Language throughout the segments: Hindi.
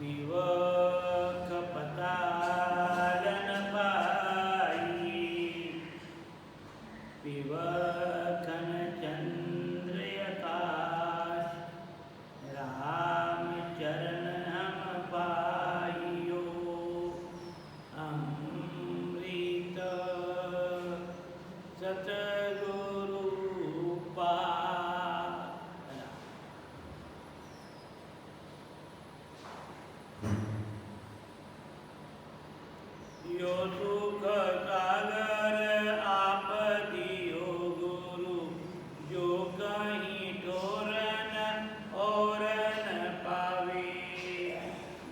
विवक पतालन पाई विवखन चंद्र आकाश राम चरण हम पाइयो अमृत सतगुरु यो सुख सागर आप दियो गुरु जो कहीं ठोरन और न पावे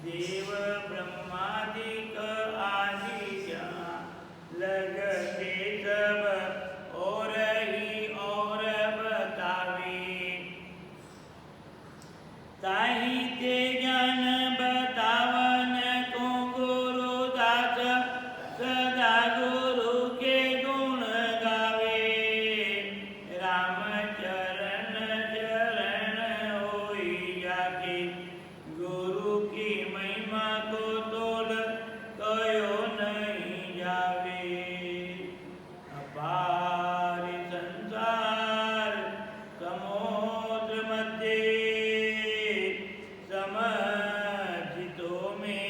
देव ब्रह्मादिक आदि जहाँ लगते सब और ही और बतावे ताही ते ज्ञान बतावन को गुरु दास सदा गुरु के गुण गावे राम चरण चरण होई जाके गुरु की महिमा को तोल कयो नहीं जावे अपार संसार समुद्र मध्य समझितो में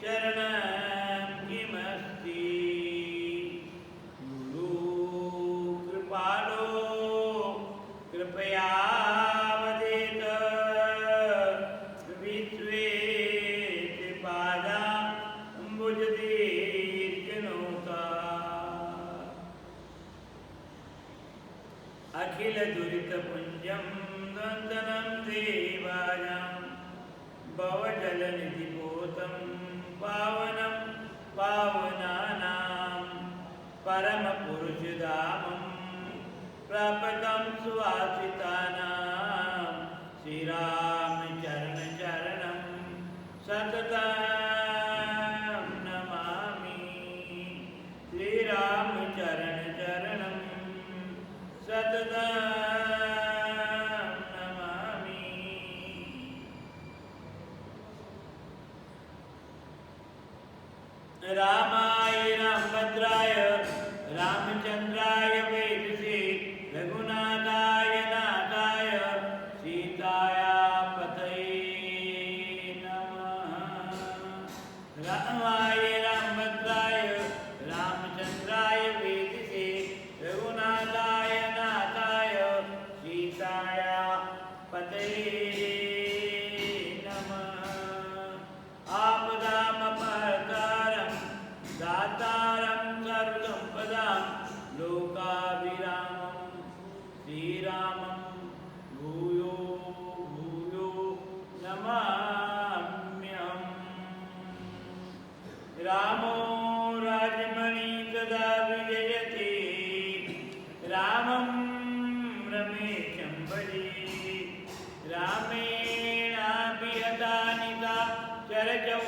शरणं किमस्ति गुरु कृपालो कृपया वदेत विश्वेश पादाम्बुज दीर्घनौका अखिल दुरित पुंजं नंदनं देवानां भवजलनिधि पोतं पावनं पावनानां परम पुरुष धामं प्रापकं सुवासितानां श्रीराम चरण चरणं सततं नमामि श्रीराम चरण चरणं सततं रामाय रामभद्राय रामचंद्राय वेदसे रघुनाथाय नाथाय सीताया पतये नमः रामाय रामभद्राय रामचंद्राय वेदसे रघुनाथाय नाथाय सीताया पतये दातारं सर्वसंपदां लोकाभिरामं श्रीरामं भूयो भूयो नमाम्यहम् रामो राजमणि सदा विजयते रामं रमेशं भजे रामेणाभिहता निता चरजौ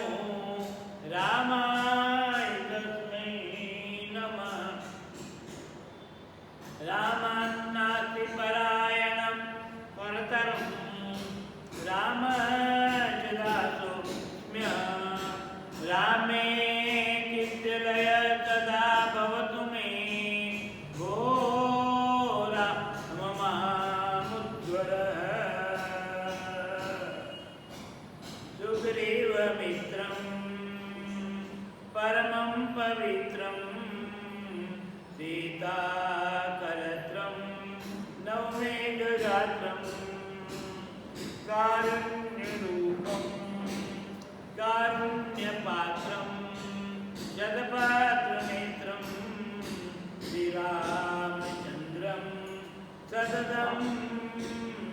रामाय तस्मै नमः रामान्नास्ति परायणं परतरं रामचदासोऽस्म्यहं रामे कीर्तिलय सदा भवतु मे भो राममामुज्ज्वलः सुग्रीवमित्रं परमं पवित्रं सीताकलत्रं नवमेघगात्रं कारुण्यरूपं कारुण्यपात्रं जगत्पात्रनेत्रं श्रीरामचन्द्रं सततं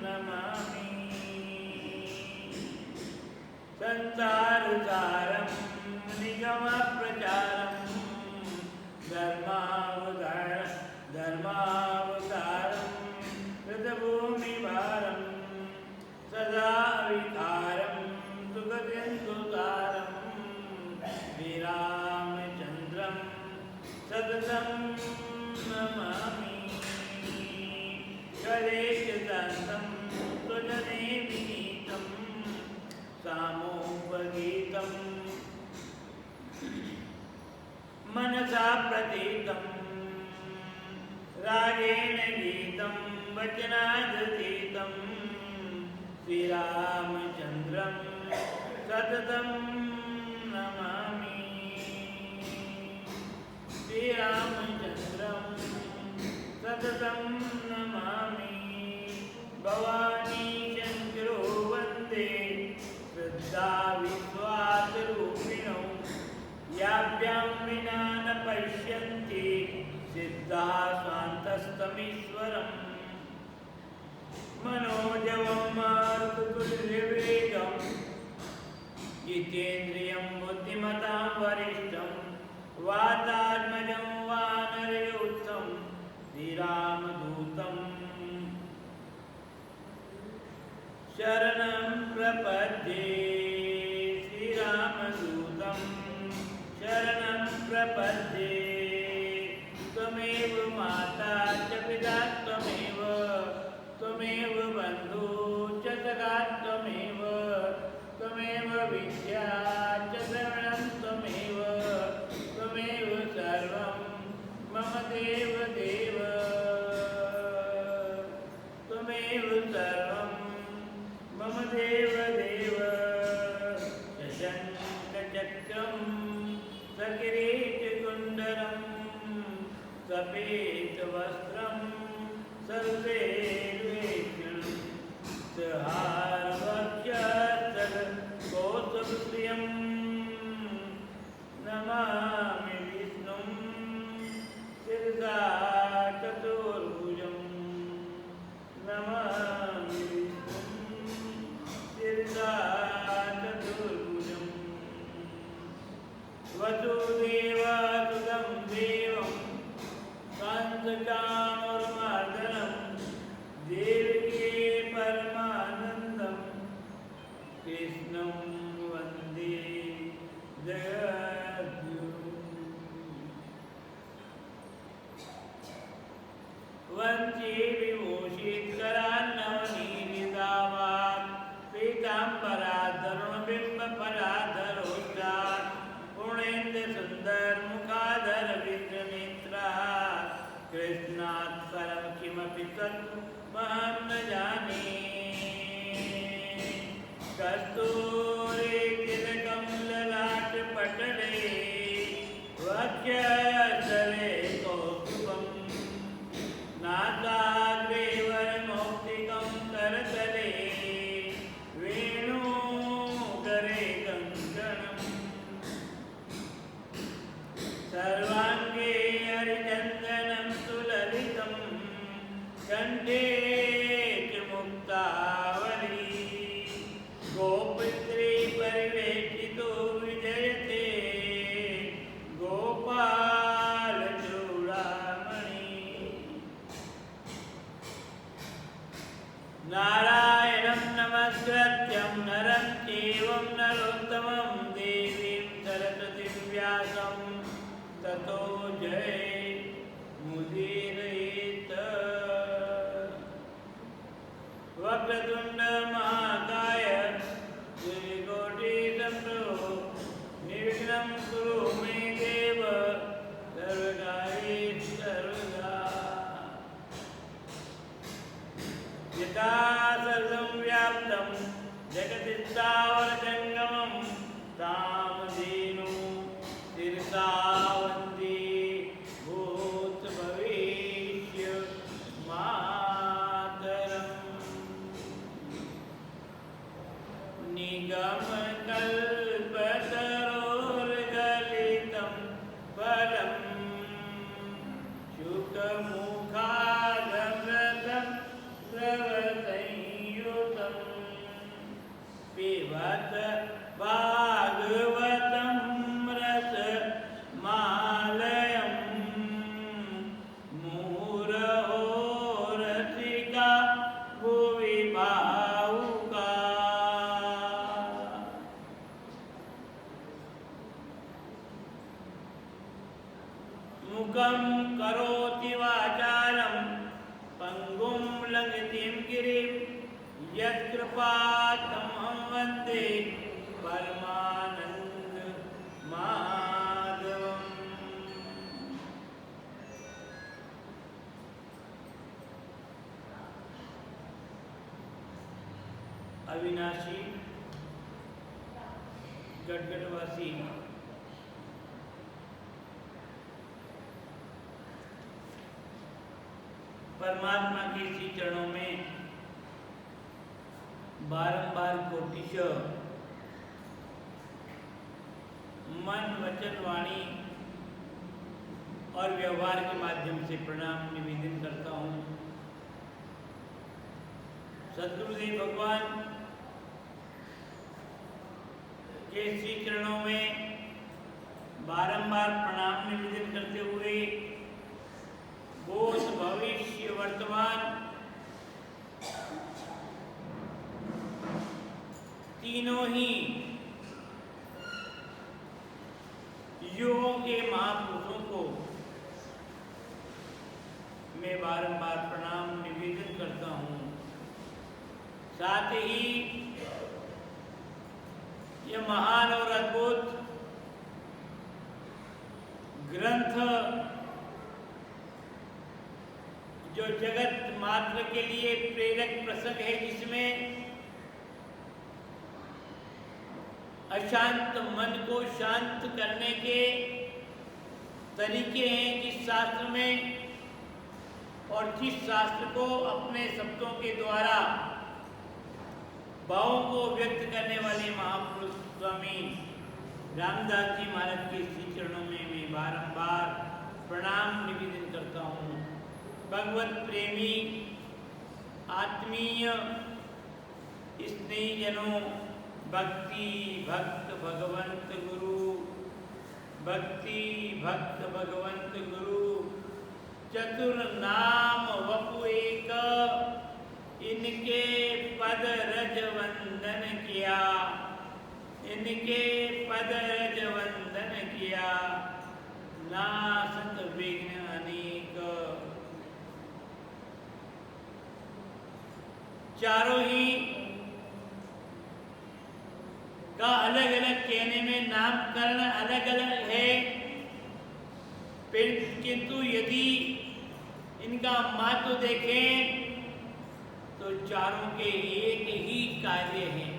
नमामि संसारसारं निगमप्रचारं धर्मावतारं कृतभूमिभारं सदा विकारं सुगतिन्दुतारं श्रीरामचन्द्रं सततं नमामि कलेशदन्तं स्वजने विनीतं सामो मनसा प्रतीतं रागेण गीतं वचनादतीतं श्रीरामचन्द्रं सततं नमामि। श्रीरामचन्द्रं सततं नमामि। भवानी शङ्करो वन्दे श्रद्धाविश्वासरूपिणौ याभ्यां विना न पश्यन्ति सिद्धाः स्वान्तस्तमीश्वरम्। मनोजवं मारुततुल्यवेगं जितेन्द्रियं बुद्धिमतां वरिष्ठं वातात्मजं वानरयूथं श्रीरामदूतं शरणं प्रपद्ये। श्रीरामदूतं शरणं प्रपद्ये। त्वमेव माता च पिता त्वमेव त्वमेव बन्धु च सखा त्वमेव त्वमेव विद्या च श्रवणं त्वमेव त्वमेव सर्वं मम देव देव त्वमेव सर्वं मम देव देव। शशङ्खचक्रं सकिरीटकुण्डलं सपेतवस्त्रं सर्वैर्वेक्षणं सहारवक्षस्थलकोशप्रियं नमामि विष्णुं शिरसा चतुर्भुजं। नमामि विष्णुं शिरसा चतुर्भुजं। वसुदेवसुतं देवं कान्तकामरुमर्दनं देवकी परमानन्दं कृष्णं वन्दे जगद्गुरुं। वन्दे विभूषितकरान्नवनीलितावान् पीताम्बराधरोबिम्बफलाधरोष्ठात् पूर्णेन्दुसुन्दरमुखाधरविन्द्रनेत्रः कृष्णात् परं किमपि तत्त्वमहं न जाने। कस्तूरीतिलकं ललाटपटले वक्षस्थले कौस्तुभं नासाग्रे वरमौक्तिकं करतले वेणुकरे कङ्कणम् सर्वाङ्गे हरिचन्दनं सुललितं कण्ठे च मुक्तावली गोपस्त्रीपरिवेष्टितो विजयते गोपालचूडामणि। नारायणं नमस्कृत्यं नरं चैव नरोत्तमं देवीं सरस्वतीं व्यासं ततो जयमुदीरयेत्। वक्रतुण्डमहाकाय सूर्यकोटिसमप्रभ निर्विघ्नं कुरु मे देव सर्वकार्येषु सर्वदा। यथा सर्वं व्याप्तं जगति स्थावरजङ्गमं कामधेनु शिरसा वन्दे भूतभविष्य मातरम्। निगमकल्पतरोर्गलितं फलं शुकमुखादमृतं स्रवसंयुतं पिबत भागवतं रसमालयं मुहुरहो रसिका भुवि भावुका। मुखं करोति वाचालं पंगुं लंघितं गिरिं यत्कृपातमहं वन्दे परमानन्द माधवम्। अविनाशी गढ़गढ़वासी परमात्मा के इसी चरणों में बारंबार कोटिशः मन वचन वाणी और व्यवहार के माध्यम से प्रणाम निवेदन करता हूँ। सद्गुरुदेव भगवान के श्री चरणों में बारंबार प्रणाम निवेदन करते हुए भूत भविष्य वर्तमान तीनों ही युगों के महापुरुषों को मैं बारंबार प्रणाम निवेदन करता हूँ। साथ ही यह महान और अद्भुत ग्रंथ जो जगत मात्र के लिए प्रेरक प्रसंग है, जिसमें अशांत मन को शांत करने के तरीके हैं जिस शास्त्र में, और जिस शास्त्र को अपने शब्दों के द्वारा भावों को व्यक्त करने वाले महापुरुष स्वामी रामदास जी महाराज के श्री चरणों में मैं बारंबार प्रणाम निवेदन करता हूँ। भगवत प्रेमी आत्मीय स्नेहीजनों, भक्ति भक्त भगवंत गुरु, भक्ति भक्त भगवंत गुरु, चतुर नाम वपु एक, इनके पद रज वंदन किया, इनके पद रज वंदन किया, नासत विघ्न अनेक। चारों ही का अलग अलग कहने में नामकरण अलग अलग है, किंतु यदि इनका महत्व देखें तो चारों के एक ही कार्य है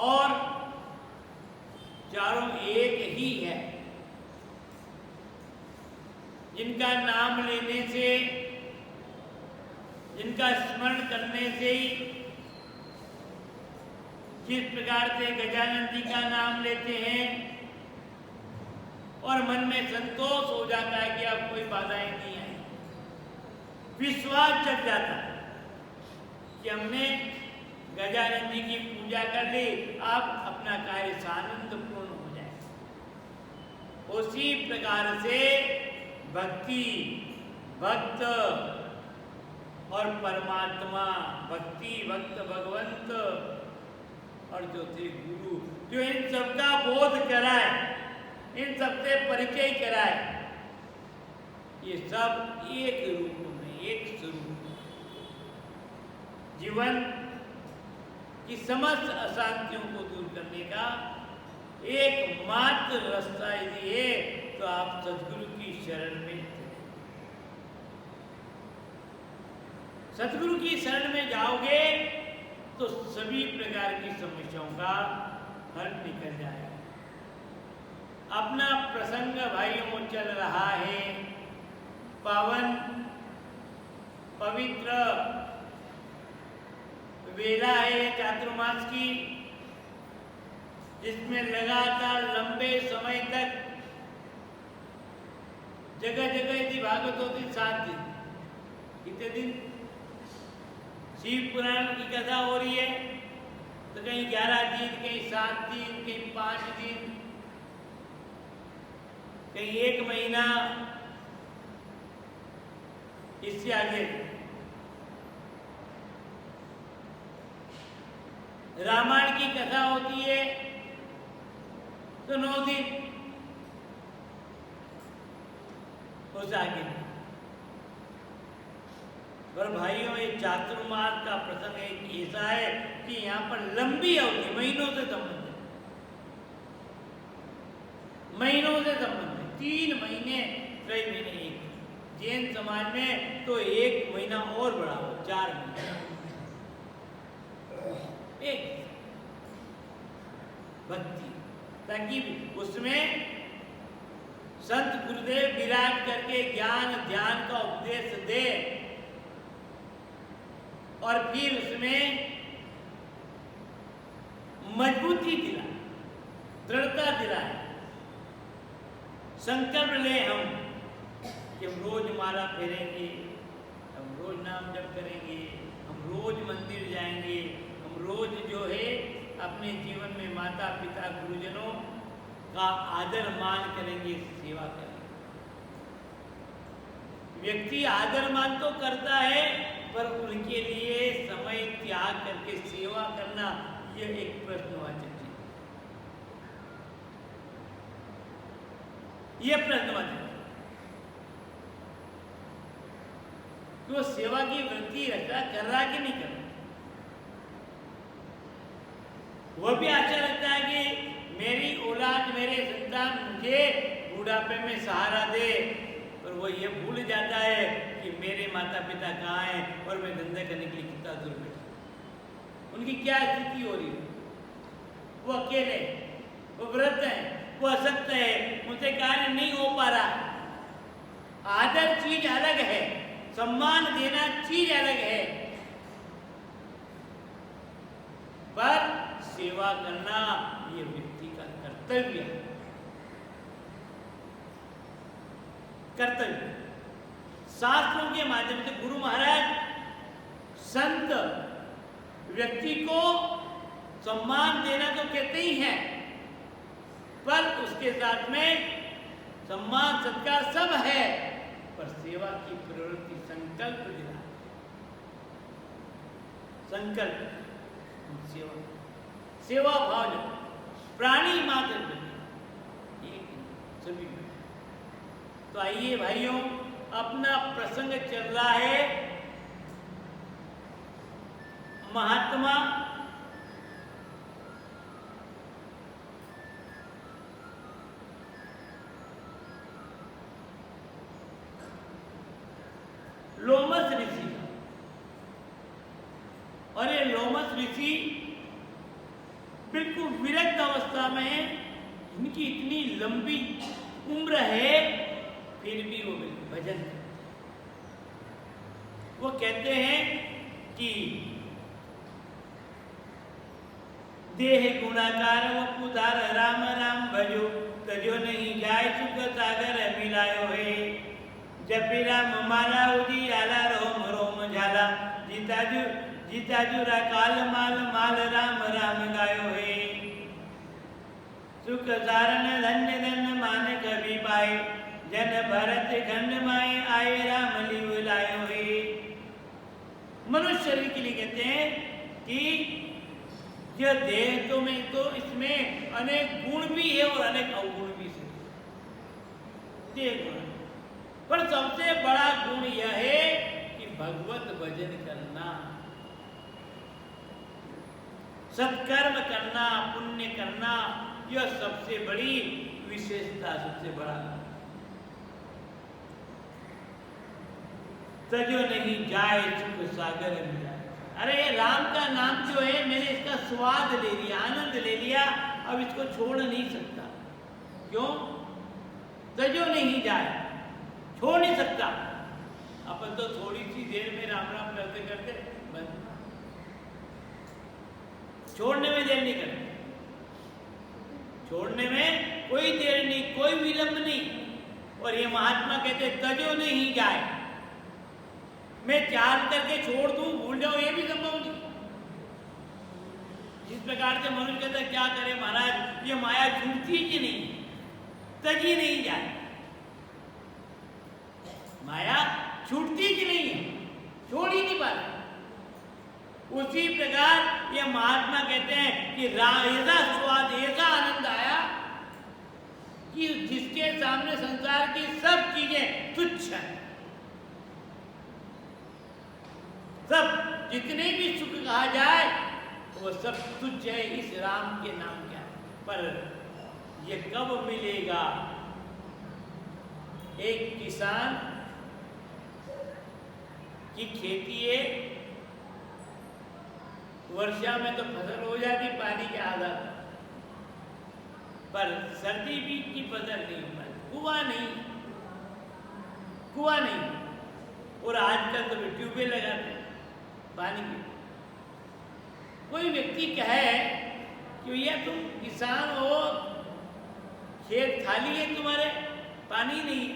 और चारों एक ही है। जिनका नाम लेने से, जिनका स्मरण करने से ही, जिस प्रकार से गजानन जी का नाम लेते हैं और मन में संतोष हो जाता है कि अब कोई बाधाएं नहीं आई, विश्वास जग जाता है कि हमने गजानन जी की पूजा कर ली, अब अपना कार्य सानंद पूर्ण हो जाए। उसी प्रकार से भक्ति भक्त और परमात्मा, भक्ति भक्त भगवंत और जो थे गुरु, जो इन सबका बोध कराए, इन सबसे परिचय कराए, ये सब एक रूप में, एक स्वरूप जीवन की समस्त अशांतियों को दूर करने का एकमात्र रास्ता यदि है तो आप सद्गुरु की शरण में, सद्गुरु की शरण में जाओगे तो सभी प्रकार की समस्याओं का हल निकल जाएगा। अपना प्रसंग भाइयों चल रहा है, पावन पवित्र वेला है चातुर्मास की, जिसमें लगातार लंबे समय तक जगह जगह यदि भागवत होती 7 दिन, कितने दिन शिव पुराण की कथा हो रही है तो कहीं 11 दिन, कहीं 7 दिन, कहीं 5 दिन, कहीं 1 महीना, इससे आगे रामायण की कथा होती है तो 9 दिन, उस आगे। और भाइयों, ये चातुर्मास का प्रसंग एक ऐसा है कि यहाँ पर लंबी अवधि, महीनों से संबंध है, महीनों से संबंध है। 3 महीने, कई महीने एक, जैन समाज में तो 1 महीना और बढ़ा हो, 4 महीने। एक भक्ति, ताकि उसमें संत गुरुदेव विराज करके ज्ञान ध्यान का उपदेश दे और फिर उसमें मजबूती दिलाए, दृढ़ता दिलाए, संकल्प ले हम कि हम रोज माला फेरेंगे, हम रोज नाम जप करेंगे, हम रोज मंदिर जाएंगे, हम रोज जो है अपने जीवन में माता पिता गुरुजनों का आदर मान करेंगे, सेवा करेंगे। व्यक्ति आदर मान तो करता है, पर उनके लिए समय त्याग करके सेवा करना यह एक प्रश्नवाचक है। यह प्रश्नवाचक कि वो सेवा की वृत्ति रखा कर रहा कि नहीं कर रहा। वह भी अच्छा लगता है कि मेरी औलाद मेरे संतान मुझे बुढ़ापे में सहारा दे, पर वो ये भूल जाता है कि मेरे माता पिता कहाँ हैं और मैं धंधा करने के लिए कितना दूर बैठा। उनकी क्या स्थिति हो रही है, वो अकेले, वो व्रत है, वो असक्त है, उनसे कार्य नहीं हो पा रहा। आदर चीज अलग है, सम्मान देना चीज अलग है, पर सेवा करना ये व्यक्ति का कर्तव्य है। कर्तव्य शास्त्रों के माध्यम से गुरु महाराज संत व्यक्ति को सम्मान देना तो कहते ही हैं, पर उसके साथ में सम्मान सत्कार सब है, पर सेवा की प्रवृत्ति संकल्प दिला, संकल्प सेवा, सेवा भाव प्राणी मात्र सभी। तो आइए भाइयों, अपना प्रसंग चल रहा है महात्मा लोमस ऋषि का, और ये लोमस ऋषि बिल्कुल विरक्त अवस्था में है, इनकी इतनी लंबी उम्र है, फिर भी वो भजन करते। वो कहते हैं कि देह गुणाकार वपुधार राम राम भजो, तजो नहीं जाय सुख सागर मिलायो है। जपी राम माला उजियाला रोम रोम झाला, जीताजू जीताजू काल माल माल राम राम गायो है। सुख सारण धन्य धन्य मान कभी पाए, जन भरत खंड माए आए राम लिव लायो है। मनुष्य शरीर के लिए कहते हैं कि यह देह तो में तो इसमें अनेक गुण भी है और अनेक अवगुण भी है। देह गुण, पर सबसे बड़ा गुण यह है कि भगवत भजन करना, सत्कर्म करना, पुण्य करना, यह सबसे बड़ी विशेषता, सबसे बड़ा। तजो नहीं जाए सुख सागर मिला। अरे ये राम का नाम जो है, मैंने इसका स्वाद ले लिया, आनंद ले लिया, अब इसको छोड़ नहीं सकता। क्यों? तजो नहीं जाए, छोड़ नहीं सकता। अपन तो थोड़ी सी देर में राम राम करते करते बंद, छोड़ने में देर नहीं करते, छोड़ने में कोई देर नहीं, कोई विलंब नहीं। और ये महात्मा कहते तजो नहीं जाए, मैं चाल करके छोड़ दूं, भूल जाऊं, ये भी संभव नहीं। जिस प्रकार से मनुष्य कहता है क्या करे महाराज, ये माया छूटती ही नहीं, तजी नहीं जाए, माया छूटती ही नहीं है, छोड़ ही नहीं पाते। उसी प्रकार ये महात्मा कहते हैं कि ऐसा स्वाद, ऐसा आनंद आया कि जिसके सामने संसार की सब चीजें तुच्छ हैं, सब जितने भी सुख कहा जाए वो सब तुच्छ है इस राम के नाम क्या। पर ये कब मिलेगा? एक किसान की खेती है, वर्षा में तो फसल हो जाती पानी के आधार पर, सर्दी बीज की फसल नहीं हो पाती। कुआं नहीं, और आजकल तो ट्यूबवेल लगाते हैं पानी के। कोई व्यक्ति कहे कि भैया तुम किसान हो, खेत खाली है तुम्हारे, पानी नहीं,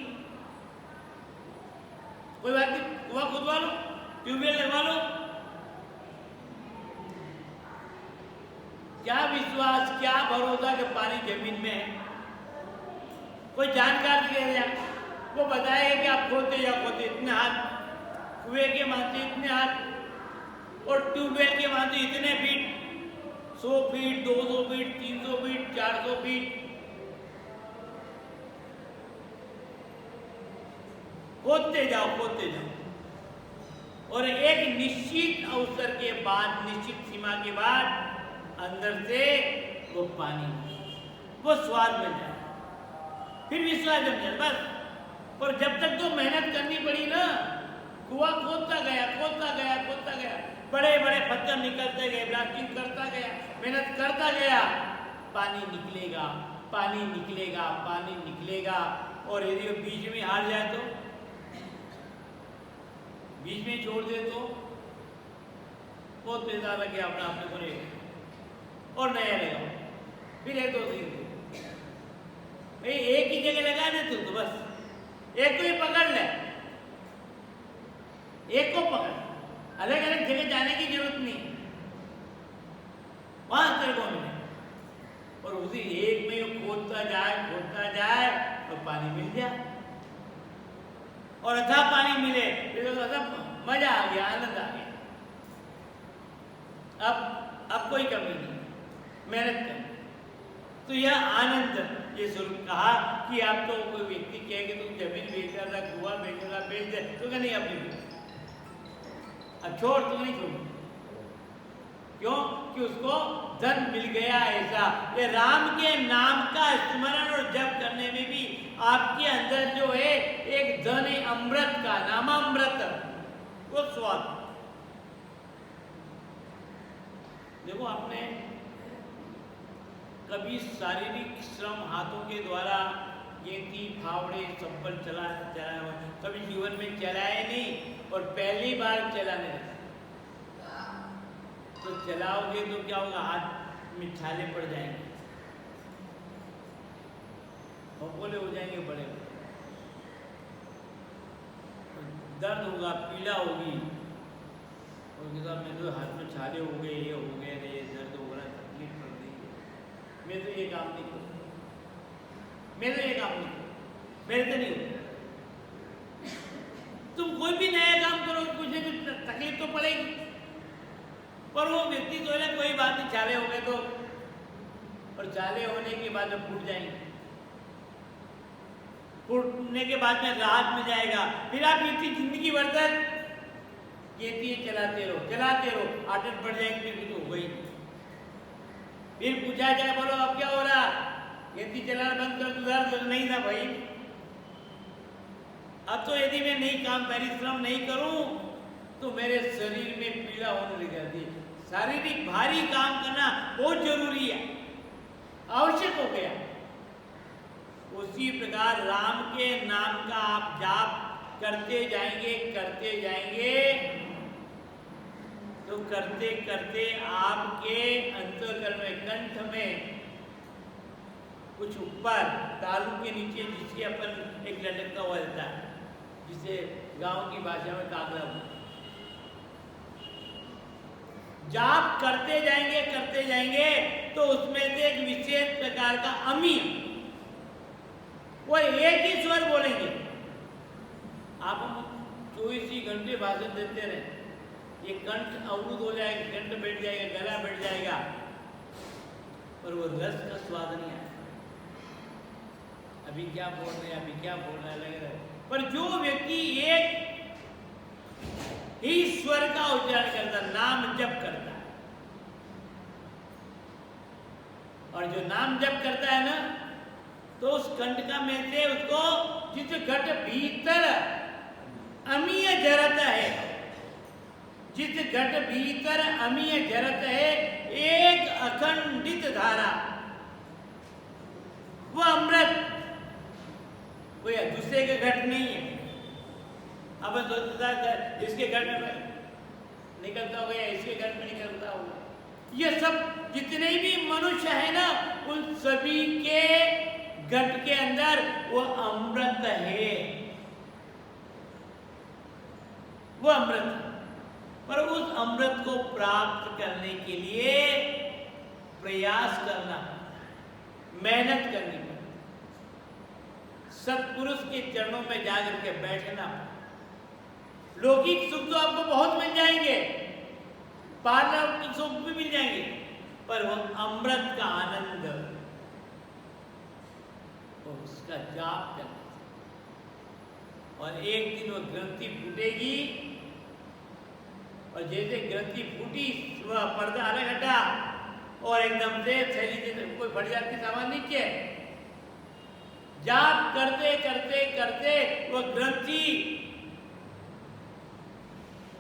कोई बात नहीं, कुआं खुदवा लो, ट्यूबवेल लगवा लो। क्या विश्वास, क्या भरोसा कि पानी जमीन में है? कोई जानकार दिया, वो बताएगा कि आप खोदते खोदते इतने हाथ, कुएं के मानते इतने हाथ, और ट्यूबवेल के मानते इतने feet, 100 feet, 200 feet, 300 feet, 400 feet, खोदते जाओ। और एक निश्चित अवसर के बाद, निश्चित सीमा के बाद अंदर से वो पानी, वो स्वाद मिल जाए, फिर विश्वास जम जाए बस। और जब तक तो मेहनत करनी पड़ी ना, कुआं खोदता गया, बड़े बड़े पत्थर निकलते गए, ब्लास्टिंग करता गया, मेहनत करता गया, पानी निकलेगा। और यदि वो बीच में हार जाए तो, बीच में छोड़ दे तो बहुत पैसा लग गया अपने को नहीं, और नया लगाओ, फिर 1-2 दिन भाई एक ही जगह लगा दे तो बस एक को ही पकड़ ले, एक को पकड़, अलग अलग जगह जाने की जरूरत नहीं, वहां तेरे को मिले। और उसी एक में खोदता जाए तो पानी मिल जाए, और अच्छा पानी मिले तो सब मजा आ गया, आनंद आ गया। अब कोई कमी नहीं, मेहनत कर। तो यह आनंद, ये शुरू कहा कि आप तो कोई व्यक्ति कहे कि तुम जमीन बेच रहा था, कुआं बेच रहा, बेच दे, तो क्या नहीं अपनी बेच, अब छोड़, तो नहीं छोड़। क्यों? कि उसको धन मिल गया ऐसा। ये राम के नाम का स्मरण और जप करने में भी आपके अंदर जो है एक धन है, अमृत का, नामामृत, वो स्वाद। देखो, आपने कभी शारीरिक श्रम हाथों के द्वारा गेंती, फावड़े, चप्पल चलाया हुआ कभी जीवन में चलाए नहीं, और पहली बार चलाने लगे तो चलाओगे तो क्या होगा, हाथ में छाले पड़ जाएंगे, भोले हो जाएंगे, बड़े दर्द होगा, पीड़ा होगी, और मेरे तो हाथ में छाले हो गए, ये हो गए, ये दर्द हो रहा है, तकलीफ पड़ रही है, मैं तो ये काम नहीं करूँ, मेरे तो नहीं हो। तुम कोई भी नया काम करो, कुछ न कुछ तकलीफ तो पड़ेगी, पर वो व्यक्ति तो है, कोई बात नहीं, छाले हो गए तो, और छाले होने के बाद में फूट जाएंगे, फूटने के बाद में राहत में जाएगा। फिर आप इतनी जिंदगी भर तक ये चलाते रहो, आदत बढ़ जाएगी, फिर कुछ हो गई। फिर पूछा जाए, बोलो अब क्या हो रहा, ये चलाना बंद कर, दर्द नहीं था भाई, अब तो यदि मैं नहीं काम, परिश्रम नहीं करूं तो मेरे शरीर में पीड़ा होने लग जाती है। शारीरिक भारी काम करना बहुत जरूरी है, आवश्यक हो गया। उसी प्रकार राम के नाम का आप जाप करते जाएंगे तो करते करते आपके अंतःकरण में, कंठ में, कुछ ऊपर तालू के नीचे जिसके अपन एक लटकता हुआ रहता है, जिसे गांव की भाषा में कागड़ा, जाप करते जाएंगे तो उसमें से एक विशेष प्रकार का अमी, वो एक ही स्वर बोलेंगे। आप 24 ही घंटे भाषण देते रहे, ये कंठ अवरुद्ध हो जाएगा, कंठ बैठ जाएगा, गला बैठ जाएगा, पर वो रस का स्वाद नहीं आया। अभी क्या बोल रहे हैं, अभी क्या बोल रहा है, लग रहा है। पर जो व्यक्ति एक ईश्वर का उच्चारण करता, नाम जप करता है, और जो नाम जप करता है ना, तो उस कंठ का में से उसको जिस घट भीतर अमीय जरता है, जिस घट भीतर अमीय जरत है एक अखंडित धारा, वो अमृत, कोई दूसरे के घट नहीं है। अब इसके घट में निकलता होगा या इसके घट में निकलता होगा, ये सब जितने भी मनुष्य है ना, उन सभी के घट के अंदर वो अमृत है, वो अमृत है। पर उस अमृत को प्राप्त करने के लिए प्रयास करना, मेहनत करनी पड़ती, सत्पुरुष के चरणों में जाकर के बैठना। लौकिक सुख तो आपको बहुत मिल जाएंगे, पारलौकिक सुख भी मिल जाएंगे, पर वो अमृत का आनंद और उसका जाप करना, और एक दिन वो ग्रंथि फूटेगी, और जैसे ग्रंथि फूटी, वह पर्दा अलग हटा और एकदम से थैली जैसे कोई फट जाती सामान नीचे, जाप करते करते करते वो ग्रंथि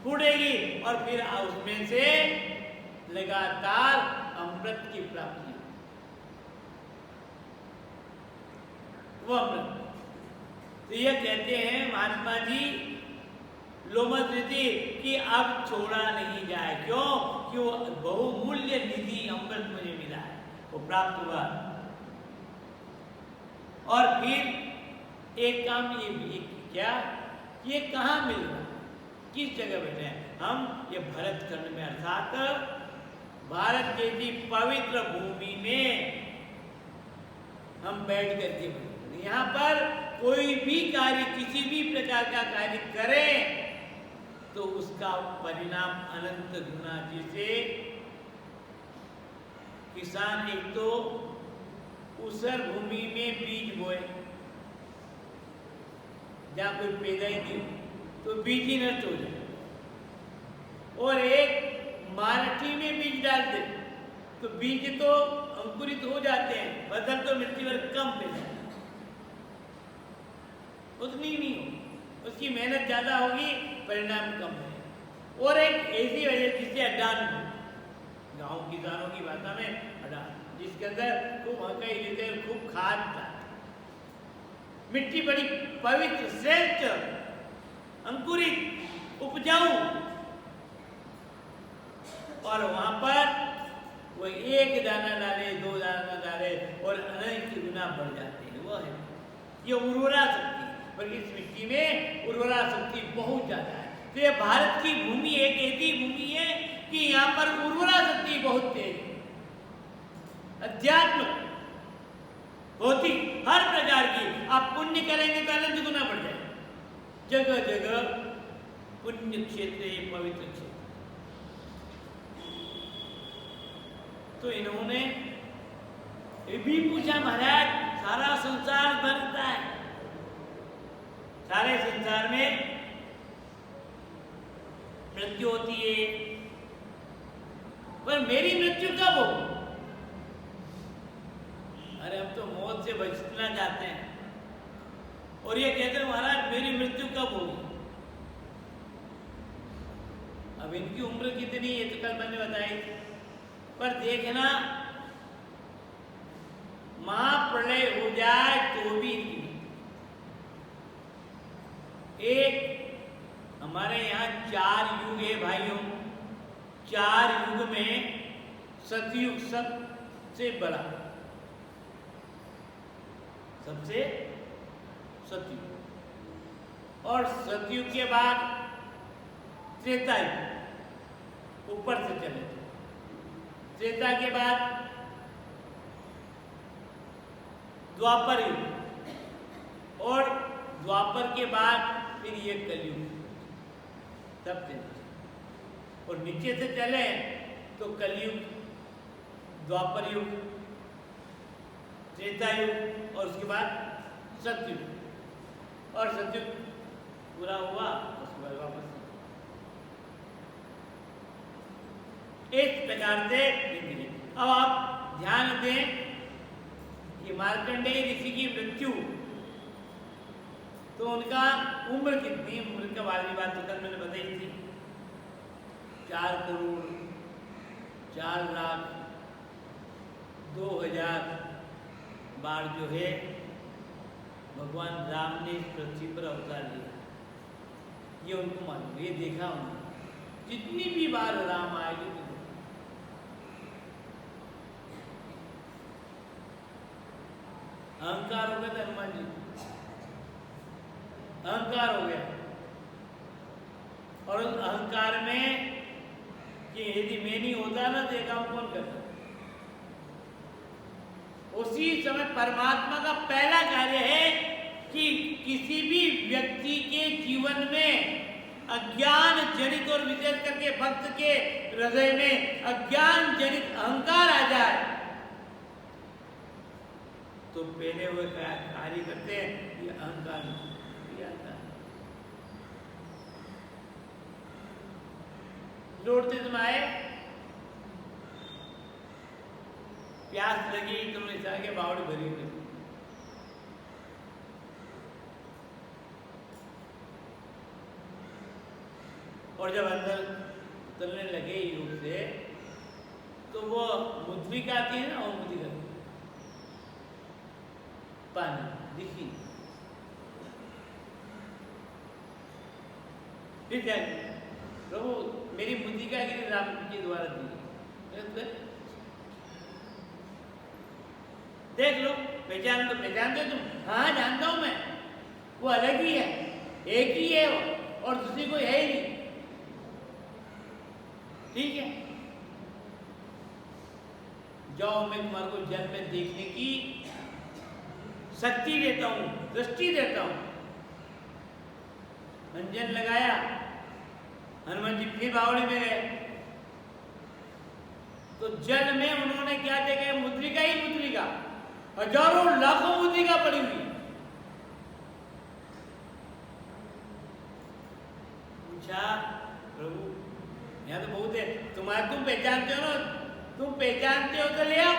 फूटेगी, और फिर उसमें से लगातार अमृत की प्राप्ति, वो अमृत। तो यह कहते हैं महात्मा जी लोमस ऋषि कि अब छोड़ा नहीं जाए, क्यों? कि वो बहुमूल्य निधि अमृत मुझे मिला है, वो प्राप्त हुआ। और फिर एक काम ये भी क्या, ये कहाँ मिल रहा, किस जगह बैठे हैं हम? ये भरत खंड में, अर्थात भारत जैसी पवित्र भूमि में हम बैठ करके बैठे। यहाँ पर कोई भी कार्य, किसी भी प्रकार का कार्य करें तो उसका परिणाम अनंत गुना। जैसे किसान एक तो ऊसर भूमि में बीज बोए, जहाँ कोई पैदा ही नहीं तो बीज ही नष्ट हो जाए, और एक मारठी में बीज डाल दे तो बीज तो अंकुरित हो जाते हैं, फसल तो मिट्टी पर कम पैदा, उतनी नहीं हो, उसकी मेहनत ज्यादा होगी, परिणाम कम है। और एक ऐसी वजह जिससे अड्डान, गांव किसानों की भाषा में अड्डान, जिसके अंदर खूब मकई लेते हैं, खूब खाद था, मिट्टी बड़ी पवित्र, श्रेष्ठ, अंकुरित, उपजाऊ, और वहां पर वो एक दाना डाले, दो दाना डाले और अनेक गुना बढ़ जाते हैं। वो है ये उर्वरा शक्ति, पर इस मिट्टी में उर्वरा शक्ति बहुत ज्यादा है। तो ये भारत की भूमि एक ऐसी भूमि है कि यहाँ पर उर्वरा शक्ति बहुत तेज है, अध्यात्म, भौतिक, हर प्रकार की। आप पुण्य करेंगे तो अनंत गुना बढ़ जाए। जगह जगह पुण्य क्षेत्र, पवित्र क्षेत्र। तो इन्होंने ये भी पूछा, महाराज सारा संसार बनता है, सारे संसार में मृत्यु होती है, पर मेरी मृत्यु कब हो? अरे हम तो मौत से बचना चाहते हैं, और ये कहते हैं महाराज मेरी मृत्यु कब होगी? अब इनकी उम्र कितनी है तो कल मैंने बताई, पर देखना महाप्रलय हो जाए तो भी एक, हमारे यहाँ 4 युग है भाइयों, 4 युग में सतयुग सबसे बड़ा, सबसे सतयुग, और सतयुग के बाद त्रेता युग, ऊपर से चले, त्रेता के बाद द्वापर युग, और द्वापर के बाद फिर ये कलयुग, सबसे और नीचे से चले तो कलयुग, द्वापर युग, त्रेता युग, और उसके बाद सतयुग, और सतयुग पूरा हुआ उसके बाद वापस। इस प्रकार से अब आप ध्यान दें कि मार्कंडेय ऋषि की मृत्यु, तो उनका उम्र कितनी, उम्र के बारे में बात तो कल मैंने बताई थी, 4,04,02,000 बार जो है भगवान राम ने इस पृथ्वी पर अवतार लिया, ये उनको मालूम, ये देखा उन्होंने। जितनी भी बार राम आएगी तो अहंकार हो गया था हनुमान जी, अहंकार हो गया। और उस अहंकार में कि यदि मैं नहीं होता ना तो ये काम कौन करता। उसी समय परमात्मा का पहला कार्य है कि किसी भी व्यक्ति के जीवन में अज्ञान जनित और विशेष करके भक्त के हृदय में अज्ञान जनित अहंकार आ जाए तो पहले वो कार्य करते हैं ये अहंकार आता है। लौटते तुम आए, प्यास लगी, तुमने जाके बावड़ी भरी हुई, और जब अंदर उतरने लगे योग से तो वो मुद्रिका आती है ना, वो मुद्रिका पानी दिखी, फिर क्या प्रभु मेरी मुद्रिका के लिए राम के द्वारा दी, देख लो, पहचानते तुम? हाँ जानता हूं मैं, वो अलग ही है, एक ही है वो, और दूसरी कोई है ही नहीं। ठीक है, जाओ मैं तुम्हारे को जन्म में देखने की शक्ति देता हूं, दृष्टि देता हूं। अंजन लगाया, हनुमान जी फिर बावड़ी में गए तो जल में उन्होंने क्या देखा? मुद्रिका ही मुद्रिका, हजारों लाखों मुद्रिका पड़ी हुई। पूछा प्रभु यहाँ तो बहुत है, तुम पहचानते हो ना, तुम पहचानते हो तो ले आओ।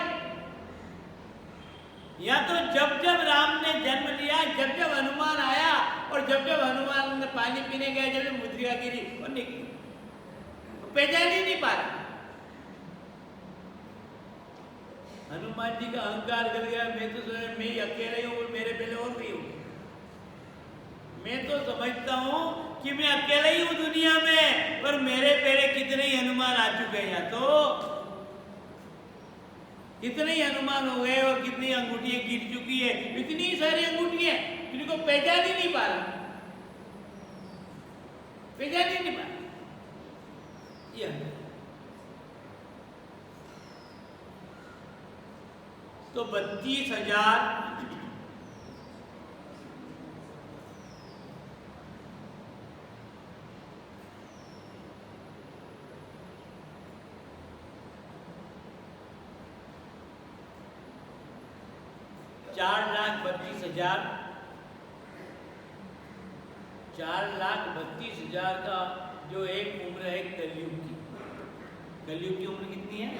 या तो जब जब राम ने जन्म लिया, जब जब हनुमान आया और जब जब हनुमान ने पानी पीने गए, जब जब मुद्रिका गिरी और निकली, तो पहचान ही नहीं पा रहा। हनुमान जी का अहंकार कर गया, मैं तो मैं अकेले हूँ और मेरे पहले और कोई हूँ। मैं तो समझता हूँ कि मैं अकेला ही हूँ दुनिया में, और मेरे पहले कितने ही हनुमान आ चुके हैं। या तो कितने ही हनुमान हो गए और कितनी अंगूठियां गिर चुकी है, इतनी सारी अंगूठियां जिनको पहचान ही नहीं पा रहा, पहचान ही नहीं पा रहा। तो 32,000 4,32,000 का जो एक उम्र है कलयुग की। कलयुग की उम्र कितनी है?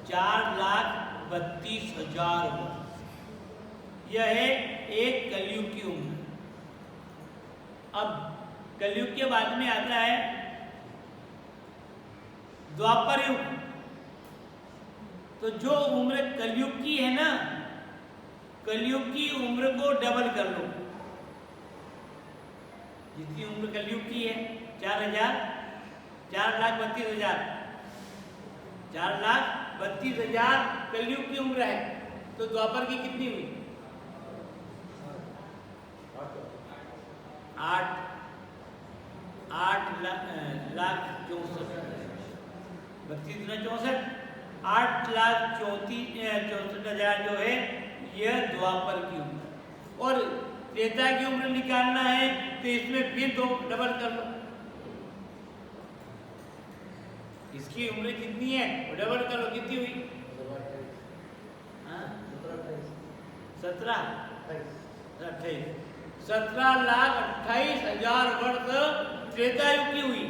4,32,000 वर्ष। यह है एक कलयुग की उम्र। अब कलयुग के बाद में आता है द्वापर युग। तो जो उम्र कलयुग की है ना, कलयुग की उम्र को डबल कर लो। जितनी उम्र कलयुग की है 4,32,000 कलयुग की उम्र है, तो द्वापर की कितनी हुई? 8,64,000 8,64,000 जो है यह द्वापर की उम्र। और त्रेता की उम्र निकालना है तो इसमें फिर दो डबल कर लो। इसकी उम्र कितनी है वो डबल कर लो, कितनी हुई? 17,28,000 वर्ष त्रेता युग की हुई।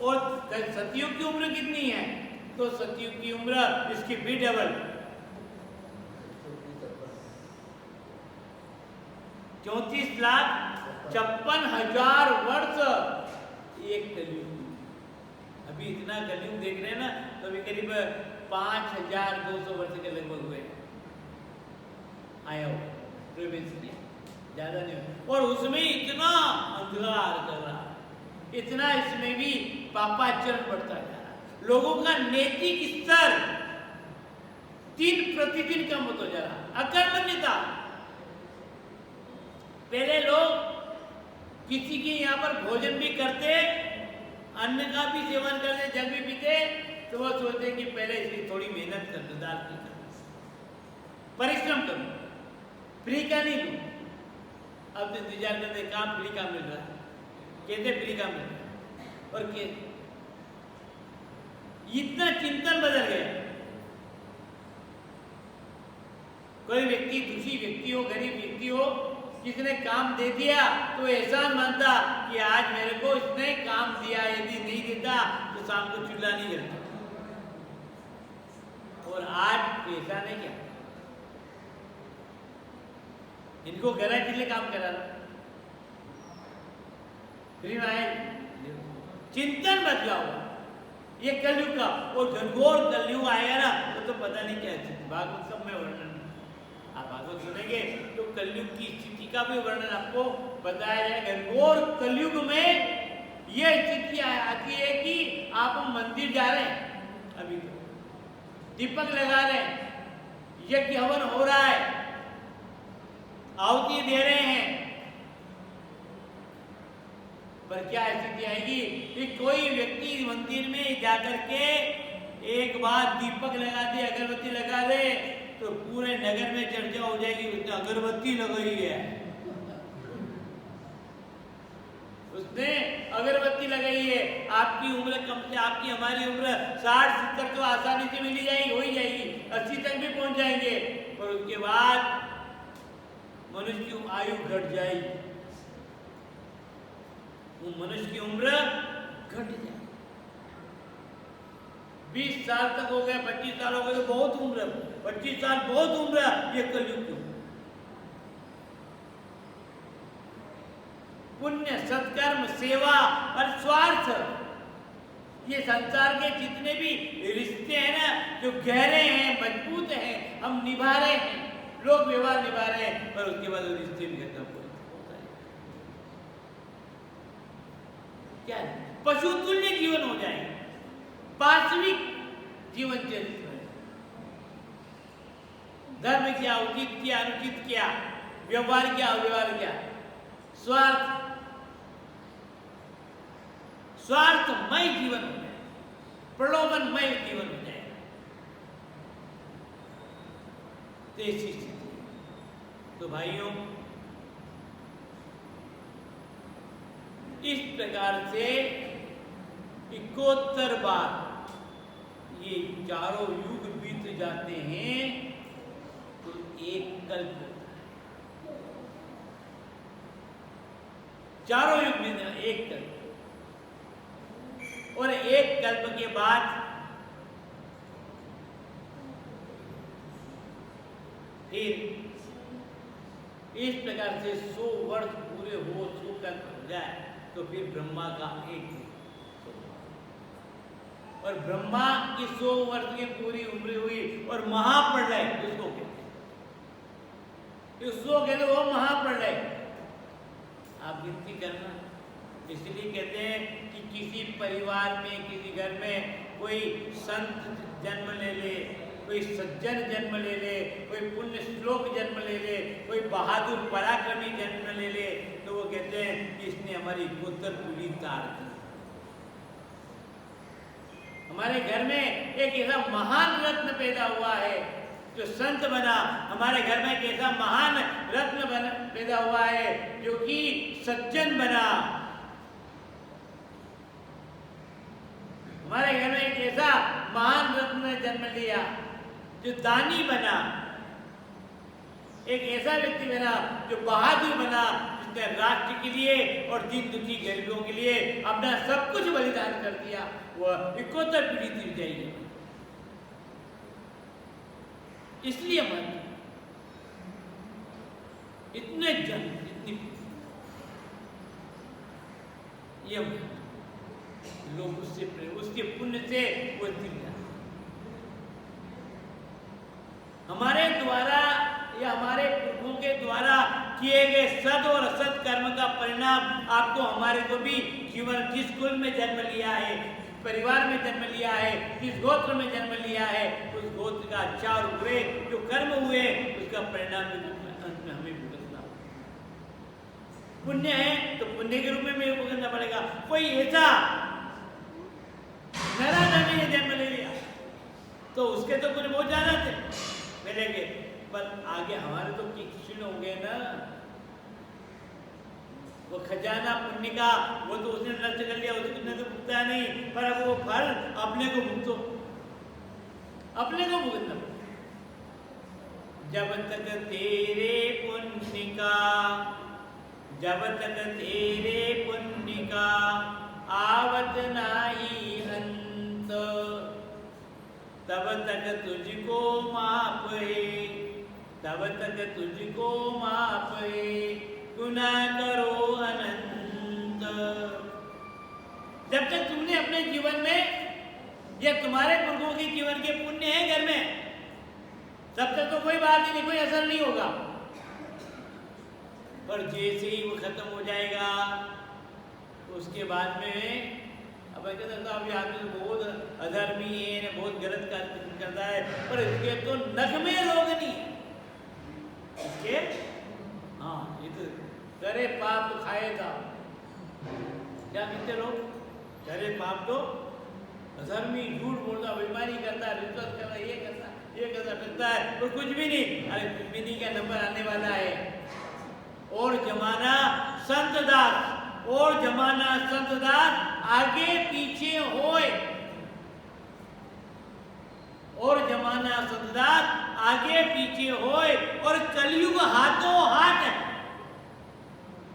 और सतयुग की उम्र कितनी है? तो सतयुग की उम्र इसकी भी डबल, 34,56,000 वर्ष एक कलयुग। अभी इतना कलयुग देख रहे हैं ना, तो अभी करीब 5200 वर्ष के लगभग हुए आया हो प्रवेश किया, ज्यादा नहीं हो। और उसमें इतना अंधकार कर रहा, इतना इसमें भी पापाचरण बढ़ता जा रहा, लोगों का नैतिक स्तर दिन प्रतिदिन कम होता जा रहा। अकर्मण्यता, पहले लोग किसी के यहाँ पर भोजन भी करते, अन्न का भी सेवन करते, जल भी पीते, तो वो सोचते कि पहले इसकी थोड़ी मेहनत कर दो, दाल की परिश्रम करो, फ्री का नहीं दो। अब तो इंतजार करते काम फ्री का मिल रहा है, कहते फ्री का मिल रहा है, और इतना चिंतन बदल गया। कोई व्यक्ति, दूसरी व्यक्ति हो, गरीब व्यक्ति हो, किसने काम दे दिया तो एहसान मानता कि आज मेरे को इसने काम दिया, यदि नहीं देता तो शाम को चूल्हा नहीं जलता। और आज ऐसा नहीं, क्या इनको गैराज के लिए काम करा रहा, फ्री में आए। चिंतन बदला हुआ ये कलयुग का, और घनघोर कलयुग आएगा ना तो पता नहीं क्या है। भागवत सब में वर्णन, आप भागवत सुनेंगे तो कलयुग की स्थिति का भी वर्णन आपको बताया जाएगा। घनघोर कलयुग में यह स्थिति आती है कि आप मंदिर जा रहे हैं, अभी तो दीपक लगा रहे हैं, यज्ञ हवन हो रहा है, आहुति दे रहे हैं, पर क्या स्थिति आएगी कि कोई व्यक्ति मंदिर में जाकर के एक बार दीपक लगा दे, अगरबत्ती लगा दे, तो पूरे नगर में चर्चा हो जाएगी उसने अगरबत्ती लगाई है, उसने अगरबत्ती लगाई है। आपकी उम्र कम से, आपकी हमारी उम्र 60-70 तो आसानी से मिली जाएगी, हो ही जाएगी, 80 तक भी पहुंच जाएंगे, पर उसके बाद मनुष्य की आयु घट जाएगी, वो मनुष्य की उम्र घट जाएगी। 20 साल तक हो गया, 25 साल हो गए तो बहुत उम्र, 25 साल बहुत उम्र, ये कलयुग। पुण्य, सत्कर्म, सेवा और स्वार्थ, ये संसार के जितने भी रिश्ते हैं ना, जो गहरे हैं, मजबूत हैं, हम निभा रहे हैं, लोग व्यवहार निभा रहे हैं, पर उसके बाद वो रिश्ते भी खत्म होता है। क्या पशु तुल्य जीवन हो जाए, पार्श्विक जीवन चरित्र है। धर्म क्या, उचित क्या, अनुचित क्या, व्यवहार क्या, अव्यवहार क्या, स्वार्थ, स्वार्थमय जीवन हो जाए, प्रलोभनमय जीवन हो जाए, तो ऐसी स्थिति। तो भाइयों, इस प्रकार से 71 बार ये चारों युग बीत जाते हैं तो एक कल्प होता है। चारों युग में एक कल्प, और एक कल्प के बाद फिर इस प्रकार से 100 वर्ष पूरे हो, 100 कल्प हो जाए तो फिर ब्रह्मा का एक, और ब्रह्मा की 100 वर्ष की पूरी उम्र हुई और महाप्रलय उसको कहते हैं, उसको कहते वो महाप्रलय। आप गिनती करना, इसलिए कहते हैं कि किसी परिवार में, किसी घर में कोई संत जन्म ले ले, कोई सज्जन जन्म ले ले, कोई पुण्य श्लोक जन्म ले ले, कोई बहादुर पराक्रमी जन्म ले ले, तो वो कहते हैं कि इसने हमारी गोत्र पीढ़ी तार दी। हमारे घर में एक ऐसा महान रत्न पैदा हुआ है जो संत बना, हमारे घर में एक ऐसा महान रत्न पैदा हुआ है जो कि सज्जन बना, हमारे घर में एक ऐसा महान रत्न ने जन्म लिया जो दानी बना, एक ऐसा व्यक्ति बना जो बहादुर बना, जिसने राष्ट्र के लिए और दीन दुखी गरीबों के लिए अपना सब कुछ बलिदान कर दिया। वह 71 पीढ़ी दी जाएगी। इसलिए मन इतने जन, इतनी ये लोग उसके पुण्य से वो दिल जाते। हमारे द्वारा या हमारे पुरखों के द्वारा किए गए सद और असद कर्म का परिणाम आपको हमारे को भी जीवन, जिस कुल में जन्म लिया है, परिवार में जन्म लिया है, जिस गोत्र में जन्म लिया है, उस गोत्र का अच्छा और बुरे जो कर्म हुए उसका परिणाम भी अंत में हमें भुगतना। पुण्य है तो पुण्य के रूप में मेरे को भुगतना पड़ेगा। कोई ऐसा नराधम ने जन्म ले लिया तो उसके तो कुछ बहुत ज्यादा थे मिलेंगे, पर आगे हमारे तो क्षीण हो गए ना। वो खजाना पुण्य का वो तो उसने नष्ट कर लिया, उसने तो भुगता नहीं, पर अब वो फल अपने को भुगतो, अपने को भुगतना। जब तक तेरे पुण्य का, जब तक तेरे पुण्य का आवत नाही अंत, तब तक तुझको माप है, तब तक तुझको माप है, गुनाह करो अनंत। जब तक तुमने अपने जीवन में या तुम्हारे पुरखों के जीवन के पुण्य है घर में, तब तक तो कोई बात ही नहीं, कोई असर नहीं होगा। पर जैसे ही वो खत्म हो जाएगा उसके बाद में अब कहते साहब ये आदमी तो बहुत अधर्मी है, बहुत गलत कार्य करता है, पर इसके तो नख में रोग नहीं है इसके। हाँ, ये तो करे पाप तो खाएगा। क्या कहते लोग? करे पाप तो अधर्मी, झूठ बोलता, बीमारी करता, रिश्वत करता, ये करता फिरता है, तो कुछ भी नहीं। अरे कुछ भी नहीं का नंबर आने वाला है। और जमाना संत दास, और जमाना संत दास आगे पीछे होए, और जमाना संत दास आगे पीछे होए, और कलयुग हाथों हाथ है,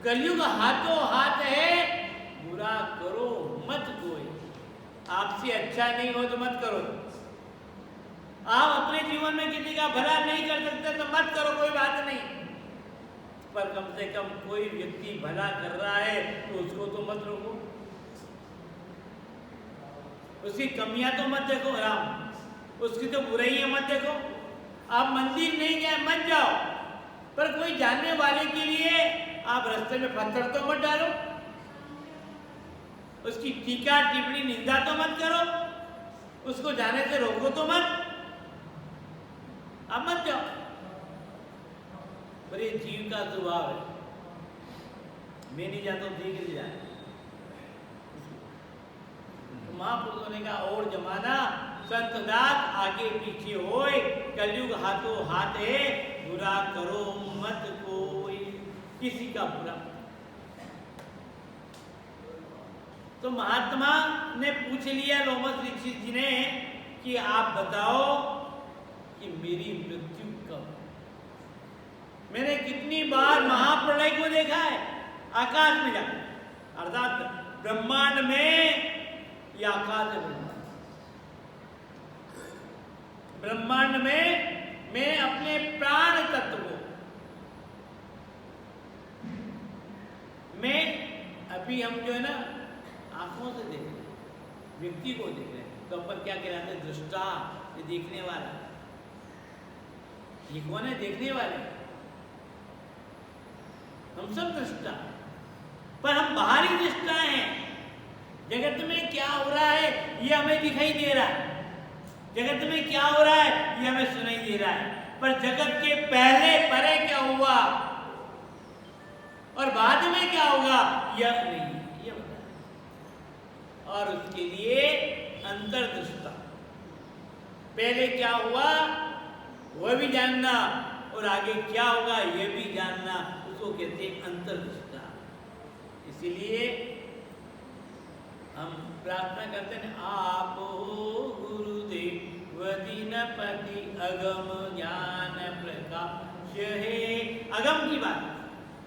कलयुग हाथों हाथ है, बुरा करो मत कोई। आपसे अच्छा नहीं हो तो मत करो। आप अपने जीवन में किसी का भला नहीं कर सकते तो मत करो, कोई बात नहीं, पर कम से कम कोई व्यक्ति भला कर रहा है तो उसको तो मत रोको, उसकी कमियां तो मत देखो राम, उसकी तो बुराइयां मत देखो। आप मंदिर नहीं गए मत जाओ, पर कोई जानने वाले के लिए आप रास्ते में पत्थर तो मत डालो, उसकी टीका टिप्पणी निंदा तो मत करो, उसको जाने से रोको तो मत, आप मत जाओ। पर ये जीव का स्वभाव है, मैं नहीं जाता हूँ ठीक है जाए। महापुरुषों ने कहा और जमाना संत दास आगे पीछे होए, कलयुग हाथों हाथ है, बुरा करो मत कोई, किसी का बुरा। तो महात्मा ने पूछ लिया लोमस ऋषि जी ने कि आप बताओ कि मेरी मृत्यु कब? मैंने कितनी बार महाप्रलय को देखा है आकाश में जाकर, अर्थात ब्रह्मांड में या आकाश में, ब्रह्मांड में मैं अपने प्राण तत्व को, मैं अभी हम जो है ना आंखों से देख रहे हैं, व्यक्ति को देख रहे हैं, तो पर क्या कहलाते हैं? दृष्टा, ये देखने वाला। ये कौन है देखने वाले? हम सब दृष्टा, पर हम बाहरी दृष्टा हैं। जगत में क्या हो रहा है ये हमें दिखाई दे रहा है, जगत में क्या हो रहा है ये हमें सुनाई दे रहा है, पर जगत के पहले परे क्या हुआ और बाद में क्या होगा यह नहीं, ये बता। और उसके लिए अंतर्दृष्टा, पहले क्या हुआ वह भी जानना और आगे क्या होगा यह भी जानना, उसको कहते हैं अंतर्दृष्टा। इसीलिए हम प्रार्थना करते हैं, आप हो गुरुदेव दीनपति अगम ज्ञान प्रकाश है। अगम की बात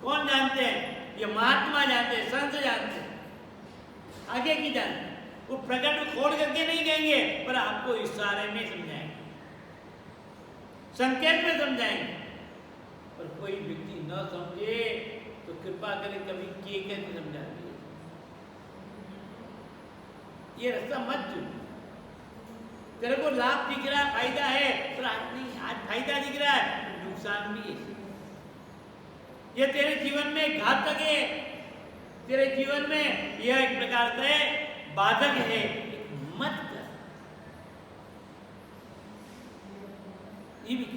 कौन जानते हैं? ये महात्मा जानते हैं, संत जानते हैं, आगे की जानते हैं। वो प्रकट खोल करके नहीं कहेंगे, पर आपको इशारे में समझाएंगे, संकेत में समझाएंगे। और कोई व्यक्ति न समझे तो कृपा करें कभी के कहते समझा दिए। ये रास्ता मत चुन। तेरे को लाभ दिख रहा है, फायदा है, पर आज नहीं, आज फायदा दिख रहा है, नुकसान भी है। ये तेरे जीवन में घातक है, तेरे जीवन में यह एक प्रकार से बाधक है, मत कर। ये भी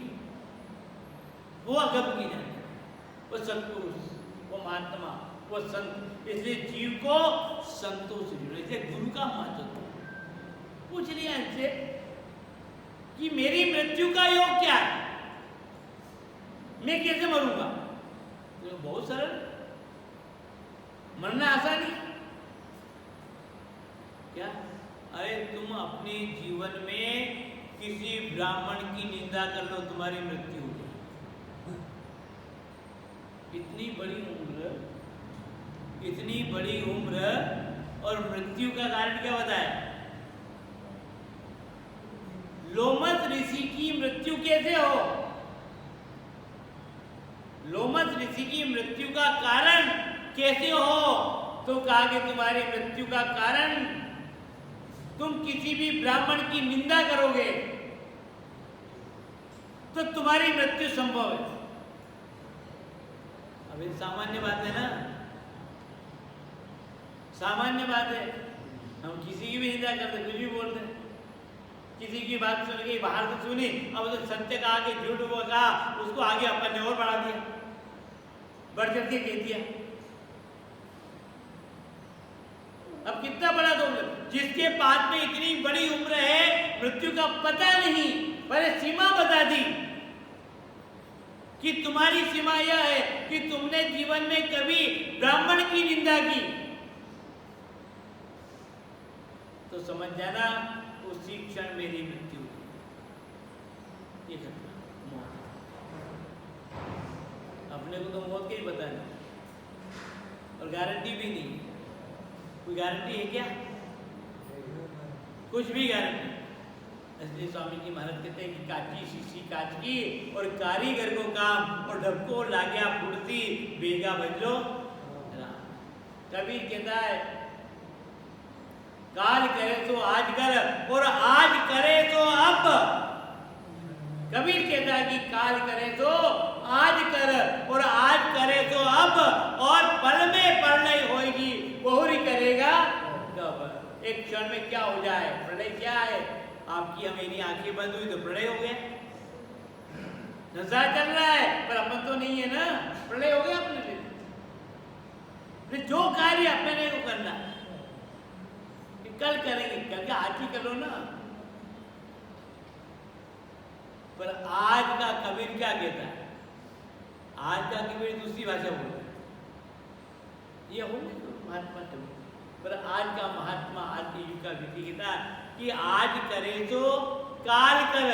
वो अगम की जाने, वो सत्पुरुष, वो महात्मा, वो संत, इसलिए जीव को संतों से जुड़े। इसलिए गुरु का महत्व पूछ लिया इनसे कि मेरी मृत्यु का योग क्या है, मैं कैसे मरूंगा? तो बहुत सरल, मरना आसान है क्या? अरे तुम अपने जीवन में किसी ब्राह्मण की निंदा कर लो, तुम्हारी मृत्यु हो गई। इतनी बड़ी उम्र, इतनी बड़ी उम्र, और मृत्यु का कारण क्या बताया? लोमस ऋषि की मृत्यु कैसे हो? लोमस ऋषि की मृत्यु का कारण कैसे हो? तो कहा कि तुम्हारी मृत्यु का कारण, तुम किसी भी ब्राह्मण की निंदा करोगे तो तुम्हारी मृत्यु संभव है। अब ये सामान्य बात है ना, सामान्य बात है। हम किसी की भी निंदा करते, कुछ भी बोलते, किसी की बात सुन के बाहर से सुनी, अब तो सत्य कहा कि झूठ वो कहा, उसको आगे अपन ने और बढ़ा दिया, बढ़ चढ़ के कह दिया। अब कितना बड़ा तो जिसके पास में इतनी बड़ी उम्र है, मृत्यु का पता नहीं, पर सीमा बता दी कि तुम्हारी सीमा यह है कि तुमने जीवन में कभी ब्राह्मण की निंदा की, तो समझ जाना उसी क्षण मेरी मृत्यु हुई। ये घटना मौत, अपने को तो मौत के ही पता नहीं, और गारंटी भी नहीं। कोई गारंटी है क्या? कुछ भी गारंटी। इसलिए स्वामी जी महाराज कहते हैं कि काची शीशी काच की, और कारीगर को काम, और ढबको ला गया फुर्ती, बेगा बदलो राम। कबीर कहता है काल करे तो आज कर, और आज करे तो अब। कबीर कहता है कि काल करे तो आज कर, और आज करे तो अब, और पल में प्रलय होगी, बहुरी करेगा कब। एक क्षण में क्या हो जाए, प्रलय क्या है? आपकी मेरी आंखें बंद हुई तो प्रलय हो गया। संसार चल रहा है पर अपन तो नहीं है ना, प्रलय हो गया अपने लिए। जो कार्य अपने को करना कल करेंगे, कल का आज ही कर लो ना। पर आज का कबीर क्या कहता है? आज का कबीर दूसरी भाषा बोलता है, ये हो महात्मा कबीर। पर आज का महात्मा, आज के युग का व्यक्ति कहता है कि आज करे तो काल कर,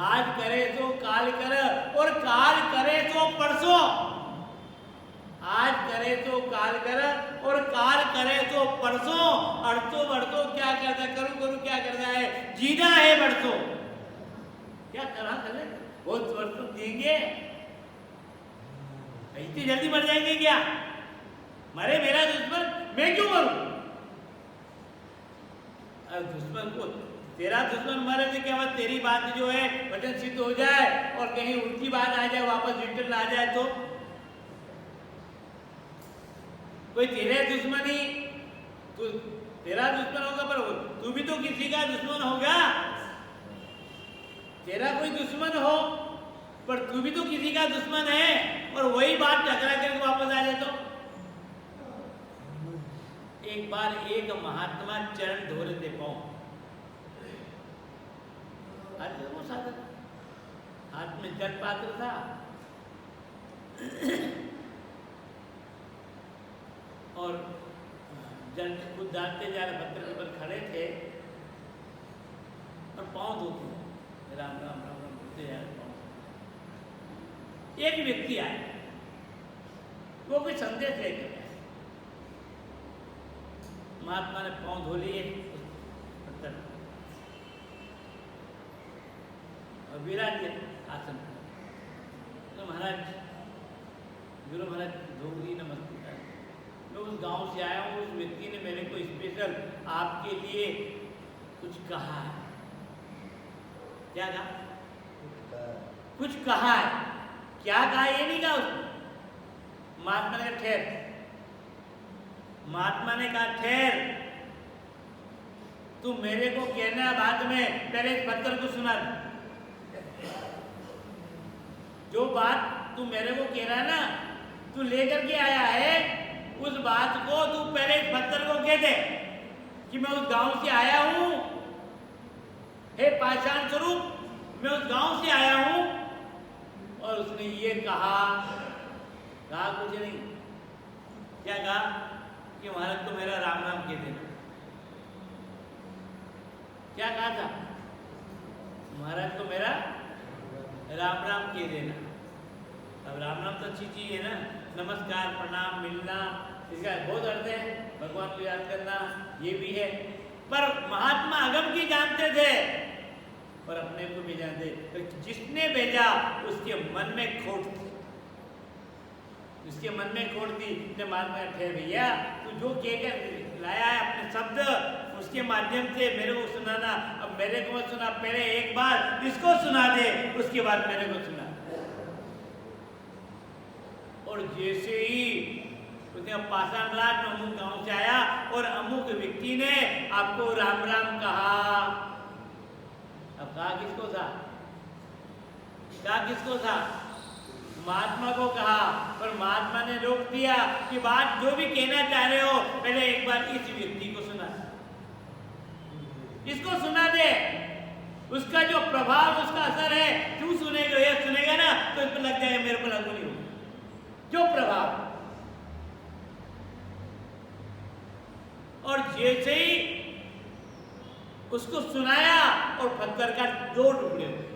आज करे तो काल कर, और काल करे तो परसों। आज करे तो काल कर, और काल करे तो परसों। अड़सो बढ़तो क्या करता, करूं करूं क्या करता है, जीना है बढ़तो, क्या करा करे, बहुत वर्षों देंगे, इतनी जल्दी मर जाएंगे क्या? मरे मेरा दुश्मन, मैं क्यों मरूं? दुश्मन को, तेरा दुश्मन मरे तो क्या बात, तेरी बात जो है वचन सिद्ध हो जाए, और कहीं उल्टी बात आ जाए, वापस रिटर्न आ जाए, तो कोई तेरे दुश्मन ही, तू तेरा दुश्मन होगा, पर तू भी तो किसी का दुश्मन होगा। तेरा कोई दुश्मन हो पर तू भी तो किसी का दुश्मन है, और वही बात टकरा करके वापस आ जाए तो। एक बार एक महात्मा चरण धो रहे थे, पाँव वो साधन, हाथ में जल पात्र था, और जल खुद डालते जा रहे, पत्थर के ऊपर खड़े थे, और पाँव धोते, राम राम राम राम बोलते जा रहे पाँव। एक व्यक्ति आया, वो कोई संदेश लेकर आया। महात्मा ने पाँव धो लिए पत्थर और विराज आसन। तो महाराज, गुरु महाराज, धोगरी नमस्कार, मैं उस गांव से आया हूँ, उस व्यक्ति ने मेरे को स्पेशल आपके लिए कुछ कहा है। क्या कहा? कुछ कहा है। क्या कहा ये नहीं कहा उसने। महात्मा ने कहा ठहर। महात्मा ने कहा ठहर, तू मेरे को कहना बाद में, पहले इस पत्थर को सुना दे। जो बात तू मेरे को कह रहा है ना, तू लेकर के आया है, उस बात को तू पहले इस पत्थर को कह दे कि मैं उस गांव से आया हूं, हे पाषाण स्वरूप, मैं उस गांव से आया हूं। और उसने ये कहा कुछ नहीं। क्या कहा? कि महाराज को मेरा राम राम कह देना। क्या कहा था? महाराज को मेरा राम राम कह देना। अब राम राम तो अच्छी चीज है ना, नमस्कार, प्रणाम, मिलना, इसका बहुत अर्थ है, भगवान को याद करना, ये भी है। पर महात्मा अगम की जानते थे और अपने को भी जानते। तो जिसने भेजा उसके मन में खोट थी, उसके मन में खोट थी। ने महात्मा ठहर भैया, तू जो कहकर लाया है अपने शब्द, उसके माध्यम से मेरे को सुनाना। अब मेरे को मत सुना, पहले एक बार इसको सुना दे, उसके बाद मेरे को सुना। और जैसे ही उसने पाषाण राज अमुक गांव से आया और अमुक व्यक्ति ने आपको राम राम कहा। अब कहा किसको था? कहा किसको था? महात्मा को कहा। पर महात्मा ने रोक दिया कि बात जो भी कहना चाह रहे हो, पहले एक बार इस व्यक्ति को सुना, इसको सुना दे। उसका जो प्रभाव, उसका असर है, तू सुनेगा, ये सुनेगा ना तो इस पर लग जाएगा, मेरे को लागू नहीं होगा जो प्रभाव। और जैसे ही उसको सुनाया और पत्थर का 2 टुकड़े हो गए।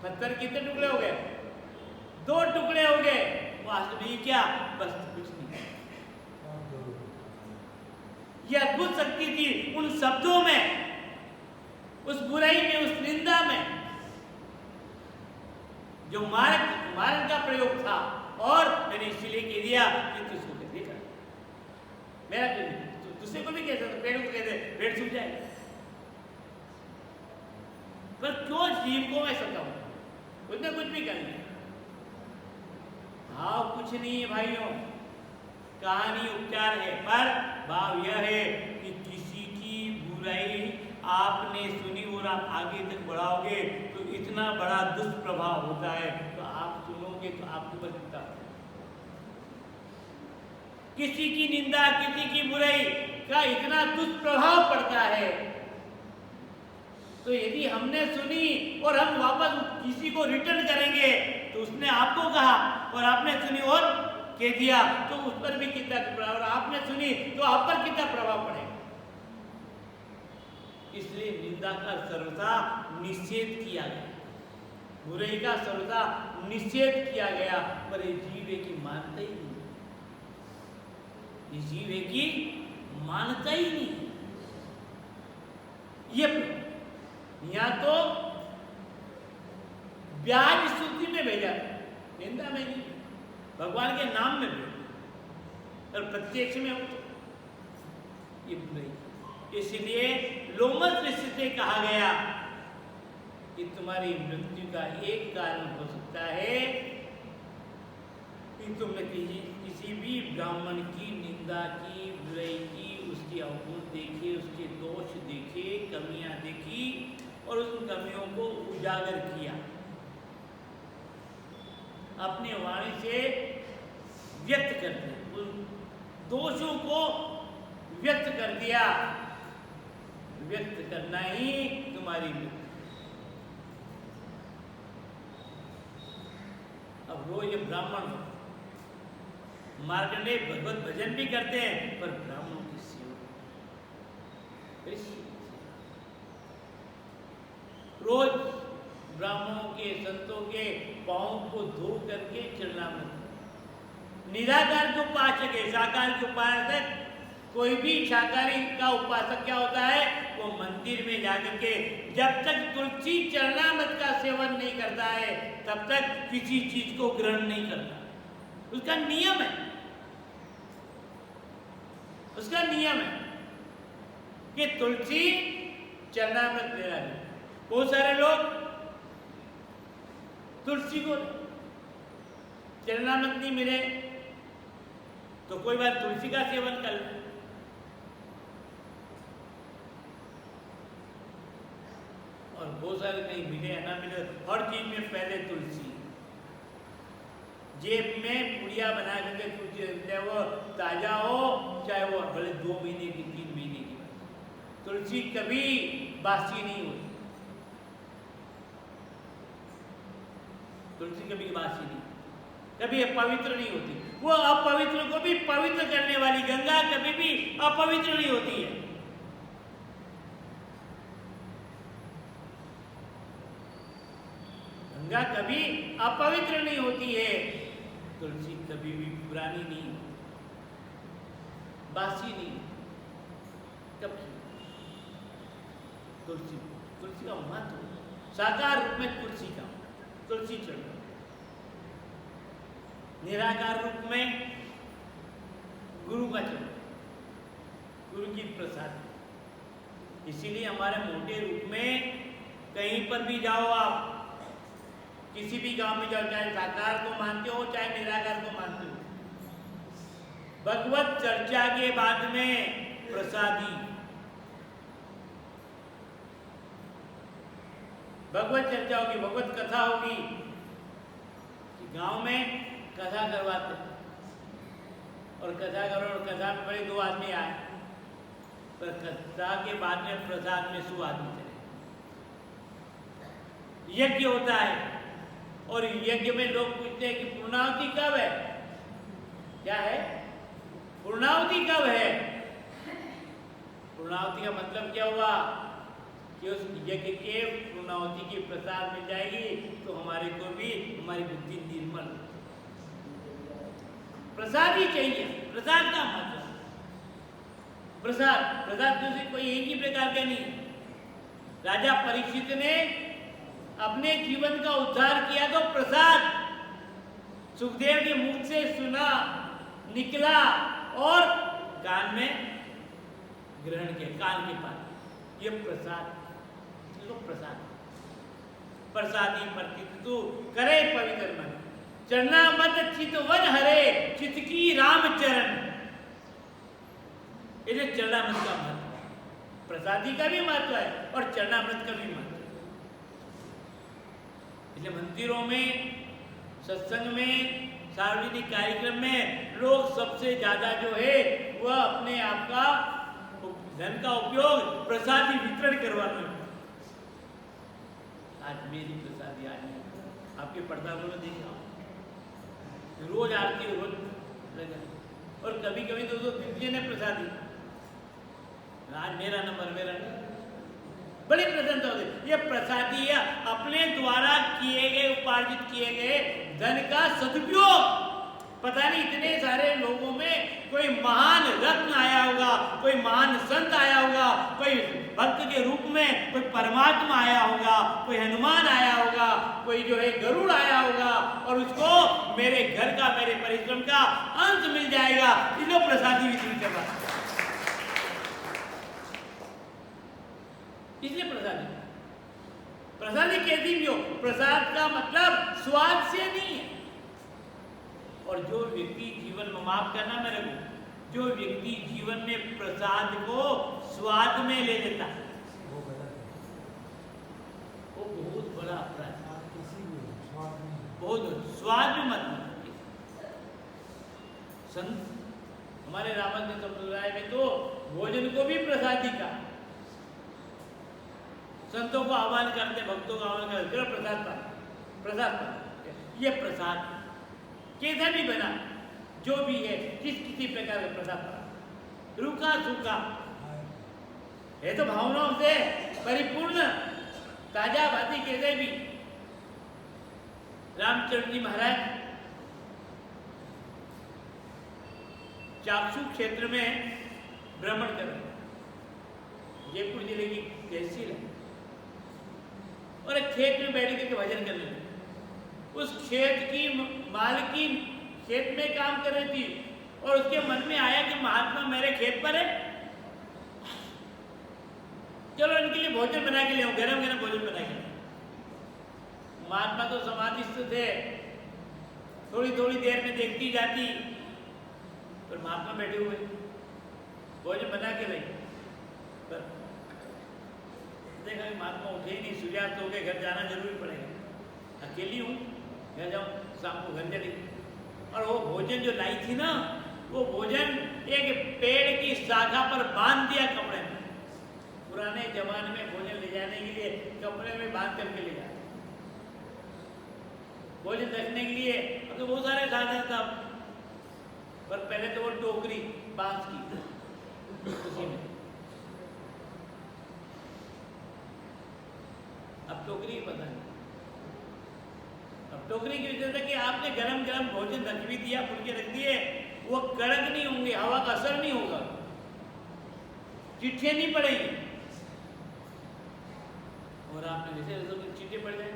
पत्थर कितने टुकड़े हो गए? 2 टुकड़े हो गए। वास्तव में क्या? बस कुछ नहीं। ये अद्भुत शक्ति थी उन शब्दों में, उस बुराई में, उस निंदा में, जो मारन का प्रयोग था। और मैंने इसीलिए कह दिया कि तुझको कह दिया, मेरा दूसरे को भी कहता था, पेड़ को कहते, पेड़ सूख जाएगा। पर क्यों जीव को मैं सताऊं? कुछ ना कुछ भी करेंगे। भाव कुछ नहीं है भाइयों, कहानी उपचार है। पर भाव यह है कि किसी की बुराई आपने सुनी और आप आगे तक बढ़ाओगे तो इतना बड़ा दुष्प्रभाव होता है। तो आप सुनोगे तो आपके ऊपर चिंता, किसी की निंदा, किसी की बुराई का इतना दुष्प्रभाव पड़ता है। तो यदि हमने सुनी और हम वापस किसी को रिटर्न करेंगे तो उसने आपको कहा और आपने सुनी और कह दिया, तो उस पर भी कितना प्रभाव, और आपने सुनी तो आप पर कितना प्रभाव पड़ेगा। इसलिए निंदा का सर्वथा निषेध किया गया, बुराई का सर्वथा निषेध किया गया। पर ये जीव है कि मानता ही नहीं, ये जीव है कि मानता ही नहीं। ये या तो ब्याज स्तुति में भेजा, निंदा में नहीं, भगवान के नाम में भेजा, और प्रत्यक्ष में ये बुराई। इसलिए लोमस ऋषि से कहा गया कि तुम्हारी मृत्यु का एक कारण हो सकता है कि तुमने किसी भी ब्राह्मण की निंदा की, बुराई की, उसकी अवगुण देखे, उसके दोष देखे, कमियां देखी और उन कमियों को उजागर किया, अपनी वाणी से व्यक्त कर दिया, उन दोषों को व्यक्त कर दिया। व्यक्त करना ही तुम्हारी मृत्यु। अब वो ये ब्राह्मण मार्कंडेय भगवत भजन भी करते हैं, पर ब्राह्मणों की सेवा, रोज ब्राह्मणों के, संतों के पांव को धो करके चरणामृत। निराकार के उपासक है, शाकाहारी के उपासक, कोई भी शाकाहारी का उपासक क्या होता है, वो मंदिर में जाकर के जब तक तुलसी चरणामृत का सेवन नहीं करता है तब तक किसी चीज को ग्रहण नहीं करता। उसका नियम है, उसका नियम है। कि तुलसी चरणामृत ले रहा है। बहुत सारे लोग तुलसी को चरणामृत नहीं मिले तो कोई बात तुलसी का सेवन कर ले। और बहुत सारे कहीं मिले या ना मिले, हर चीज में पहले तुलसी। जेब में पुड़िया बना करके तुलसी, चाहे वो ताजा हो चाहे वो भले 2 महीने की 3 महीने की, तुलसी कभी बासी नहीं होती। तुलसी कभी बासी नहीं, कभी अपवित्र नहीं होती। वो अपवित्र को भी पवित्र करने वाली गंगा कभी भी अपवित्र नहीं होती है। गंगा कभी अपवित्र नहीं होती है। तुलसी कभी भी पुरानी नहीं, बासी नहीं, कभी। तुलसी का महत्व साकार रूप में तुलसी का, तुलसी चढ़, निराकार रूप में गुरु का चढ़, गुरु की प्रसाद। इसीलिए हमारे मोटे रूप में कहीं पर भी जाओ आप, किसी भी गांव में जाओ, चाहे साकार को मानते हो चाहे निराकार को मानते हो, भगवत चर्चा के बाद में प्रसादी, भगवत चर्चा होगी, भगवत कथा होगी। गांव में कथा करवाते और कथा करो और कथा में बड़े 2 आदमी आए, पर कथा के बाद में प्रसाद में 100 आदमी चले। यज्ञ होता है और यज्ञ में लोग पूछते हैं कि पूर्णाहुति कब है? क्या है पूर्णाहुति कब है? पूर्णाहुति का मतलब क्या हुआ कि उस यज्ञ के पूर्णाहुति की प्रसाद मिल जाएगी तो हमारे को भी हमारी बुद्धि निर्मल। प्रसाद ही चाहिए, प्रसाद का मतलब प्रसाद दूसरी कोई एक ही प्रकार का नहीं। राजा परीक्षित ने अपने जीवन का उद्धार किया तो प्रसाद सुखदेव के मुख से सुना, निकला और कान में ग्रहण किया, कान के पास। ये प्रसाद, इसको प्रसाद। प्रसादी प्रतितु करे पवित्र मन, चरना मत चितवन हरे, चित की राम चरण। ये चरणामृत का महत्व है, प्रसादी का भी महत्व है और चरणामृत का भी महत्व है। इसलिए मंदिरों में, सत्संग में, सार्वजनिक कार्यक्रम में लोग सबसे ज्यादा जो है वह अपने आप का धन का उपयोग प्रसादी वितरण करवाने में। आज मेरी प्रसादी आज आपके पर्दारों में देखा, रोज आरती रोज लगा, और कभी कभी तो दीजिए ने प्रसादी, आज मेरा नंबर, बड़ी प्रसन्नता होती। ये प्रसादी है अपने द्वारा किए गए, उपार्जित किए गए धन का सदुपयोग। पता नहीं इतने सारे लोगों में कोई महान रत्न आया होगा, कोई महान संत आया होगा, कोई भक्त के रूप में कोई परमात्मा आया होगा, कोई हनुमान आया होगा, कोई जो है गरुड़ आया होगा, और उसको मेरे घर का, मेरे परिश्रम का अंश मिल जाएगा। इसलिए प्रसादी वितरण करवा, इसलिए प्रसादी कहती भी हो। प्रसाद का मतलब स्वाद से नहीं है। और जो व्यक्ति जीवन में, माफ करना मेरे को, जो व्यक्ति जीवन में प्रसाद को स्वाद में ले लेता है वो बहुत बड़ा अपराध है। बहुत स्वाद में मत संत हमारे रामानुज संप्रदाय में तो भोजन को भी प्रसादी का, संतों को आह्वान करते, भक्तों को आह्वान करते, प्रसाद पर। ये प्रसाद कैसा भी बना, जो भी है, किसी प्रकार का प्रसाद पर, रूखा सूखा है तो भावनाओं से परिपूर्ण, ताजा भाती कैसे भी। रामचंद्र जी महाराज चाक्षु क्षेत्र में भ्रमण कर रहे, जयपुर जिले की तहसील है, और एक खेत में बैठ करके भजन कर रहे। उस खेत की मालकिन खेत में काम कर रही थी और उसके मन में आया कि महात्मा मेरे खेत पर है, मैं भोजन बना के ले आऊं, गरम गरम भोजन बना के। महात्मा तो समाधिस्थ थे, थोड़ी थोड़ी देर में देखती जाती, पर महात्मा बैठे हुए भोजन बना के लाई, पर देखा कि महात्मा उठे ही नहीं, सूर्यास्त हो गए, घर जाना जरूरी पड़ेगा, अकेली हूँ, घर जाऊँ, शाम को घर चली। और वो भोजन जो लाई थी ना, वो भोजन एक पेड़ की शाखा पर बांध दिया कपड़े में। पुराने जमाने में भोजन ले जाने के लिए कपड़े में बांध करके ले जाते, भोजन रखने के लिए अब तो बहुत सारे साधन था, पर पहले तो वो टोकरी बांस की, उसी में। अब टोकरी पता नहीं, अब टोकरी की वजह से कि आपने गरम गरम भोजन रख भी दिया, फुल के रख दिए, वो कड़क नहीं होंगे, हवा का असर नहीं होगा, चिट्ठियां नहीं पड़ेगी, और आपने जैसे चिट्ठे पड़ जाए,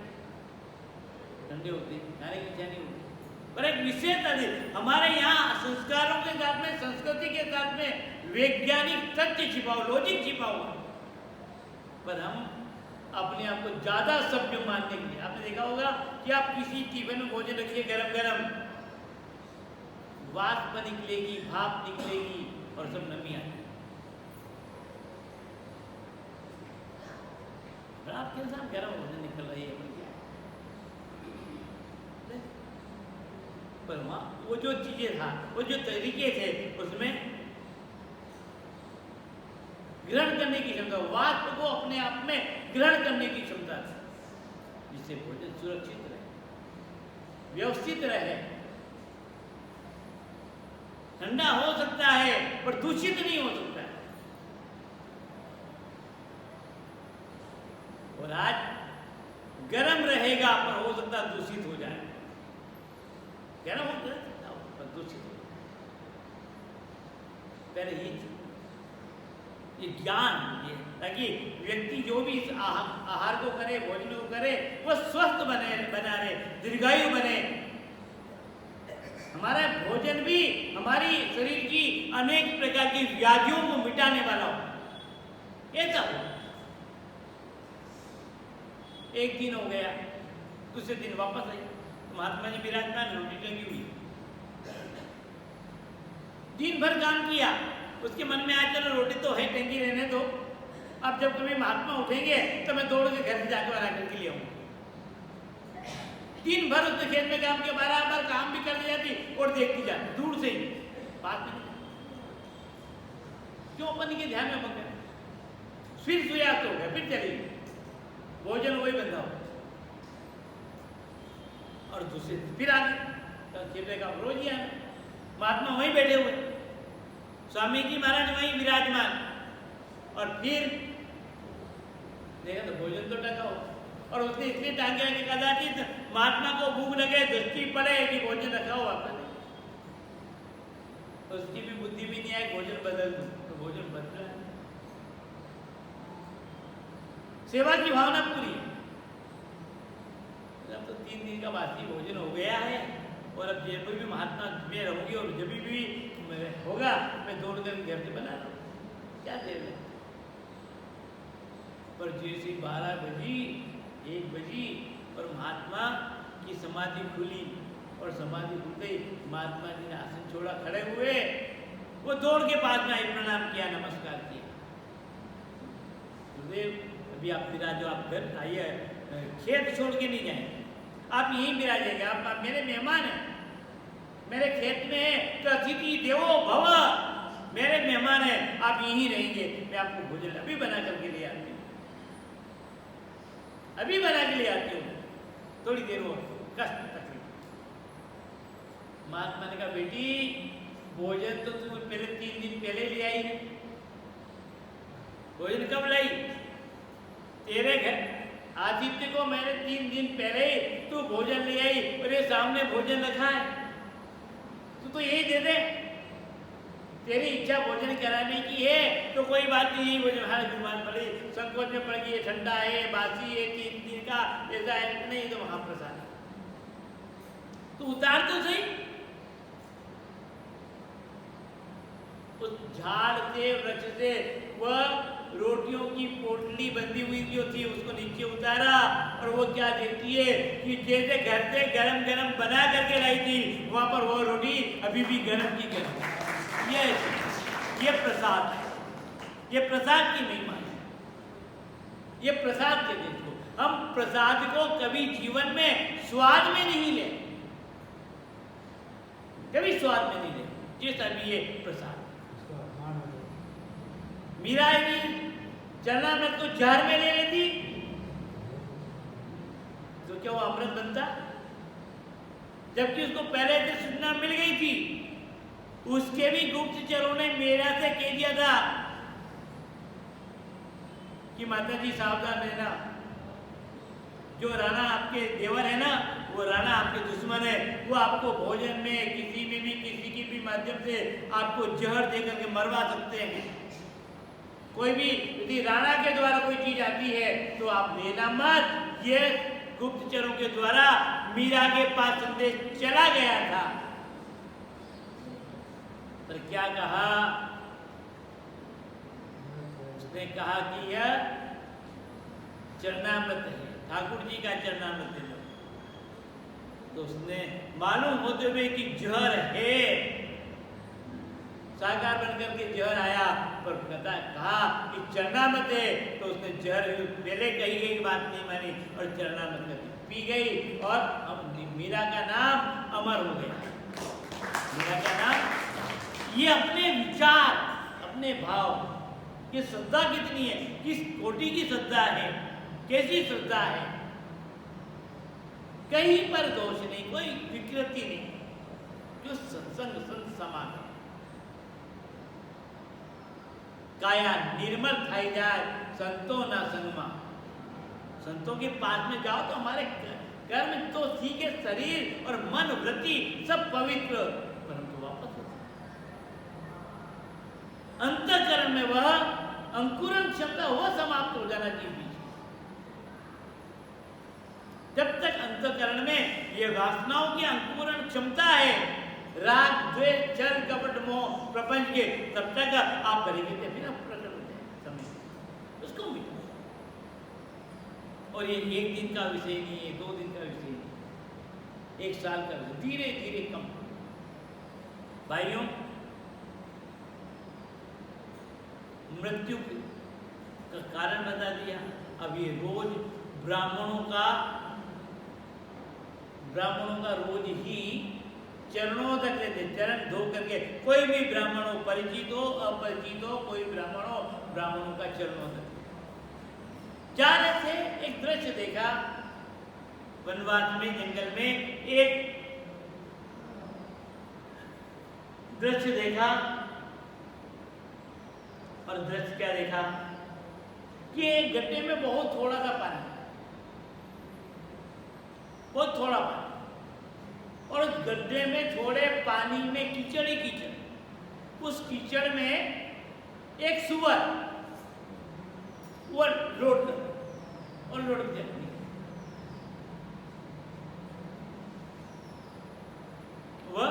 ठंडे होते, खाने की इच्छा नहीं होती। पर एक विशेषता थी हमारे यहाँ, संस्कारों के साथ में, संस्कृति के साथ में वैज्ञानिक तथ्य छिपा हुआ, लॉजिक छिपा हुआ, पर हम अपने आप को ज्यादा सभ्य मानने के लिए, आपने देखा होगा कि आप किसी टिफिन में भोजन रखिए गरम गरम, वाष्प निकलेगी, भाप निकलेगी और सब नमी आएगी। आपके साथ गरम भोजन निकल रही है, पर वहाँ वो जो चीजें था, वो जो तरीके थे, उसमें ग्रहण करने की क्षमता, वाष्प को अपने आप में ग्रहण करने की क्षमता थी, जिससे भोजन सुरक्षित रहे, व्यवस्थित रहे। ठंडा हो सकता है पर दूषित नहीं हो सकता है। और आज गर्म रहेगा पर हो सकता है दूषित हो जाए, गर्म हो सकता पर दूषित हो जाए। पहले ये ज्ञान, ये ताकि व्यक्ति जो भी इस आहार को करे, भोजन को करे, वो स्वस्थ बना रहे, दीर्घायु बने। हमारा भोजन भी हमारी शरीर की अनेक प्रकार की व्याधियों को मिटाने वाला हो, ऐसा हो। एक दिन हो गया, दूसरे दिन वापस आई, महात्मा जी विराजमान, रोटी टंगी हुई, दिन भर काम किया, उसके मन में आया चलो रोटी तो है, टंगी रहने दो, अब जब कभी महात्मा उठेंगे तो मैं दौड़ के घर से जाकर बना करके ले आऊंगा। दिन भर उसने खेत में काम किया, 12 बार काम भी कर दिया थी और देखती जाती दूर से ही, बात में क्यों अपन के ध्यान में पकड़, फिर सूर्यास्त हो गया, फिर चली गई, भोजन वही बंधा हो, और दूसरे फिर आ गए खेत का रोज ही आना, महात्मा वहीं बैठे हुए, स्वामी जी महाराज वहीं विराजमान, और फिर देखा तो भोजन तो टका हो, और उसने इसलिए टांगे रखे, कदाचित महात्मा को भूख लगे, दृष्टि पड़े कि भोजन रखा हो आपने, तो उसकी भी बुद्धि भी नहीं आई, भोजन बदल दो, तो भोजन बदल रहा है। सेवा की भावना पूरी है। अब तो 3 दिन का बासी भोजन हो गया है, और अब जब भी महात्मा में रहूंगी और जब भी होगा मैं दौड़ कर घर से बना रहा हूँ, क्या देर है। पर जैसे 12 बजी, 1 बजी और महात्मा की समाधि खुली, और समाधि खुलते ही महात्मा जी ने आसन छोड़ा, खड़े हुए, वो दौड़ के पास में आई, प्रणाम किया, नमस्कार किया। गुरुदेव अभी आप विराजो, आप घर आइए, खेत छोड़ के नहीं जाए, आप यहीं विराजेंगे, आप मेरे मेहमान हैं, मेरे खेत में है तो अतिथि देवो भव, मेरे मेहमान हैं, आप यहीं रहेंगे, मैं आपको भोजन अभी बना करके ले आती हूँ, अभी बना के ले आती हूँ, थोड़ी देर हो, कष्ट तकलीफ। महात्मा ने कहा बेटी भोजन तो तू पहले 3 दिन पहले ले आई है, भोजन कब लाई? तेरे घर आदित्य को मैंने 3 दिन पहले ही तू भोजन ले आई, मेरे सामने भोजन रखा है, तू तो यही दे दे, तेरी इच्छा भोजन कराने की है तो कोई बात नहीं, भोजन हर गुमान पड़ी, संकोच में पड़ गई, ठंडा है, बासी है, 3 दिन का, ऐसा है नहीं, तो महाप्रसाद तो उतार तो सही। उस झाड़ से, वृक्ष से वह रोटियों की पोटली बंधी हुई जो थी उसको नीचे उतारा, और वो क्या देखती है कि जैसे घर से गरम गरम बना करके लाई थी, वहां पर वो रोटी अभी भी गरम की गरम। ये प्रसाद है, ये प्रसाद की महिमा है, ये प्रसाद के देखो। हम प्रसाद को कभी जीवन में स्वाद में नहीं ले, कभी स्वाद में नहीं ले, जैसा भी ये प्रसाद। मीरा जी चरणामृत को जार में ले लेती तो क्या वो अमृत बनता? जबकि उसको पहले से सूचना मिल गई थी, उसके भी गुप्तचरों ने मीरा से कह दिया था कि माता जी सावधान रहना, जो राणा आपके देवर है ना, वो राणा आपके दुश्मन है, वो आपको भोजन में किसी में भी किसी के भी माध्यम से आपको जहर दे करके मरवा सकते हैं। कोई भी यदि राणा के द्वारा कोई चीज आती है तो आप लेना मत। ये गुप्तचरों के द्वारा मीरा के पास संदेश चला गया था। पर क्या कहा उसने? कहा कि यह चरणामृत है, ठाकुर जी का चरणामृत है। तो उसने मालूम होते हुए कि जहर है, साकार बनकर के जहर आया, पर कहा कि चरणामृत है, तो उसने जहर पहले कही गई बात नहीं मानी और चरणामृत पी गई, और मीरा का नाम अमर हो गया। मीरा का नाम, ये अपने विचार, अपने भाव, ये श्रद्धा कितनी है, किस कोटि की श्रद्धा है, कैसी श्रद्धा है, कहीं पर दोष नहीं, कोई विकृति नहीं, जो सत्संग संत समान है। काया निर्मल थाई जाए संतो ना संगमा। संतों के पास में जाओ तो हमारे कर्म तो ठीक है, शरीर और मन वृत्ति सब पवित्र, परंतु वापस अंतःकरण में वह अंकुरण क्षमता वह समाप्त हो जाना चाहिए। जब तक अंतःकरण में ये वासनाओं की अंकुरण क्षमता है, राग द्वेष छल कपट मोह प्रपंच के, तब तक आप करेंगे तो फिर प्रकट हो जाए समय उसको मिले। और ये एक दिन का विषय नहीं है, 2 दिन का विषय नहीं, 1 साल का विषय, धीरे धीरे कम। भाइयों, मृत्यु का कारण बता दिया। अब ये रोज ब्राह्मणों का रोज ही चरणों तक लेते, चरण धो करके, कोई भी ब्राह्मण हो, परिचित हो अपरिचित हो, कोई ब्राह्मण हो, ब्राह्मणों का चरणों तक जा रहे थे। एक दृश्य देखा वनवास में, जंगल में एक दृश्य देखा, और दृश्य क्या देखा कि एक गड्ढे में बहुत थोड़ा सा पानी, बहुत थोड़ा पानी, और उस गड्ढे में थोड़े पानी में कीचड़ ही कीचड़। उस कीचड़ में एक सुअर वो लौट जाती है। वह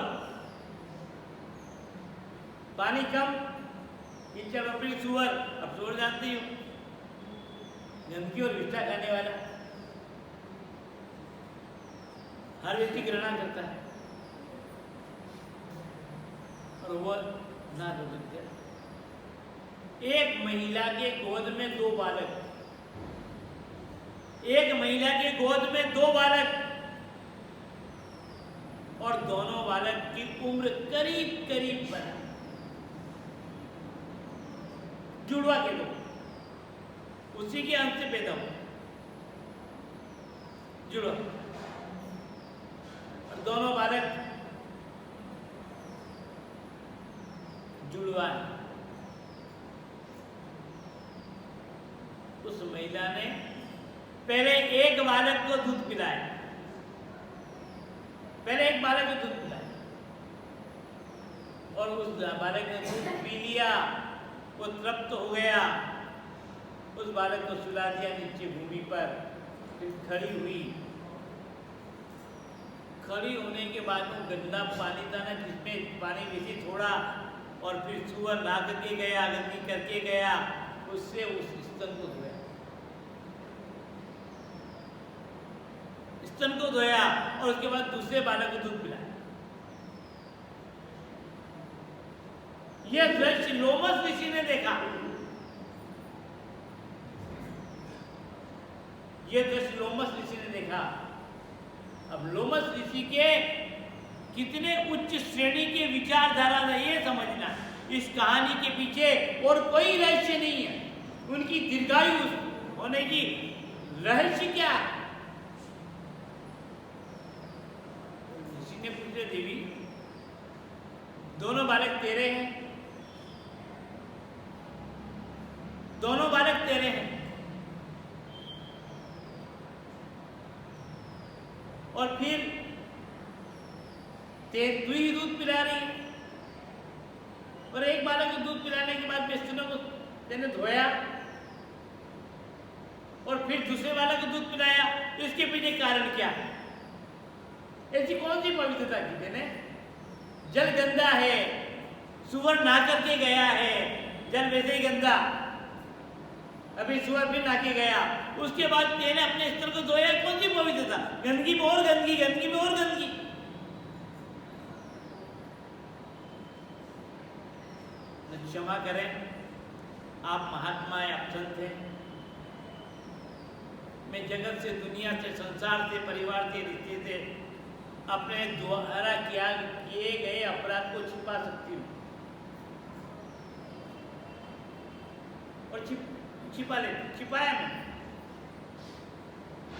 पानी कम, कीचड़ अपनी सुअर, अब सुअर जानती हूँ गंदगी और विष्ठा खाने वाला, हर व्यक्ति घृणा करता है, और वह ना रो सकते। एक महिला के गोद में 2 बालक, एक महिला के गोद में 2 बालक, और दोनों बालक की उम्र करीब करीब बराबर, जुड़वा के लोग, उसी के अंश से पैदा हुआ जुड़वा, और दोनों बालक जुड़वा है। उस महिला ने पहले एक बालक को दूध पिलाया, पहले एक बालक को दूध पिलाया, और उस बालक ने दूध पी लिया, वो तृप्त हो गया। उस बालक को सुला दिया नीचे भूमि पर, फिर खड़ी हुई। खड़ी होने के बाद वो गंदा पानी था ना, जिसमें पानी वैसे थोड़ा, और फिर सुअर नहा करके गया, गंदगी करके गया, उससे उस स्तन को धोया, स्तन को धोया और उसके बाद दूसरे बालक को दूध पिलाया। यह दृश्य लोमस ऋषि ने देखा। यह दृश्य लोमस ऋषि ने देखा। अब लोमस ऋषि के कितने उच्च श्रेणी के विचारधारा है ये समझना। इस कहानी के पीछे और कोई रहस्य नहीं है। उनकी दीर्घायु होने की रहस्य क्या है? ऋषि ने पूछे, देवी दोनों बालक तेरे हैं, दोनों बालक तेरे हैं, और फिर तू ही दूध पिला रही है, और एक बालक को दूध पिलाने के बाद स्तनों को तेने धोया और फिर दूसरे बालक को दूध पिलाया। इसके पीछे कारण क्या है? ऐसी कौन सी पवित्रता की तेने? जल गंदा है, सुअर नहा करके गया है, जल वैसे ही गंदा, अभी सुअर फिर नहा के गया, उसके बाद तेने अपने स्तर को धोया। कौन सी पवित्रता? गंदगी में और गंदगी, गंदगी में और गंदगी। क्षमा करें, आप महात्मा हैं, आप संत हैं, मैं जगत से, दुनिया से, संसार से, परिवार से, रिश्ते से अपने द्वारा किए गए अपराध को छिपा सकती हूँ और छिपाया मैंने।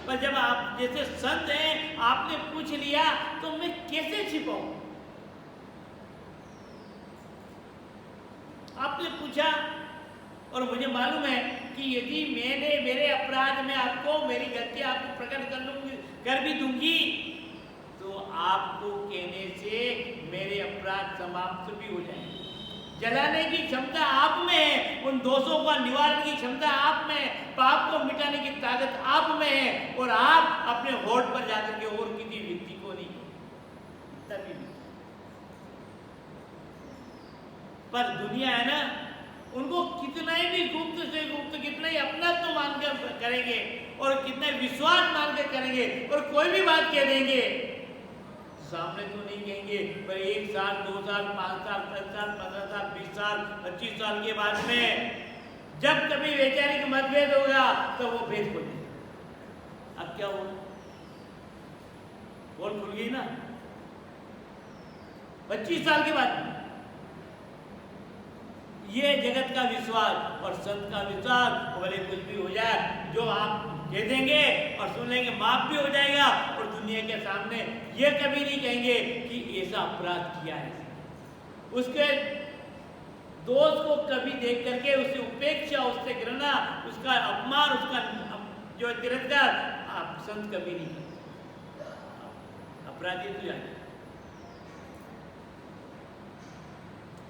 पर जब आप जैसे संत हैं, आपने पूछ लिया तो मैं कैसे छिपाऊं? आपने पूछा और मुझे मालूम है कि यदि मैंने मेरे अपराध में आपको, मेरी गलती आपको प्रकट कर भी दूंगी तो आपको कहने से मेरे अपराध समाप्त भी हो जाएंगे। जलाने की क्षमता आप में है, उन दोषों का निवारण की क्षमता आप में है, पाप को मिटाने की ताकत आप में है, और आप अपने होठ पर जाकर के और किसी व्यक्ति को नहीं तभी भी। पर दुनिया है ना, उनको कितना ही भी गुप्त से गुप्त, कितना ही अपना तो मानकर करेंगे और कितना विश्वास मानकर करेंगे और कोई भी बात कह देंगे, सामने तो नहीं कहेंगे, पर 1 साल, 2 साल, 5 साल, 10 साल, 15 साल, 20 साल, 25 साल के बाद में जब कभी वैचारिक मतभेद होगा तो वो भेद खुल जाएगा। अब क्या होगा? बोल खुल गई ना 25 साल के बाद। ये जगत का विश्वास और संत का विश्वास, भले कुछ भी हो जाए, जो आप कह देंगे और सुन लेंगे माफ भी हो जाएगा, और दुनिया के सामने ये कभी नहीं कहेंगे कि ऐसा अपराध किया है। उसके दोष को कभी देख करके उससे उपेक्षा, उससे घृणा, उसका अपमान, उसका जो तिरस्कार आप संत कभी नहीं करते। अपराधी तो जाने।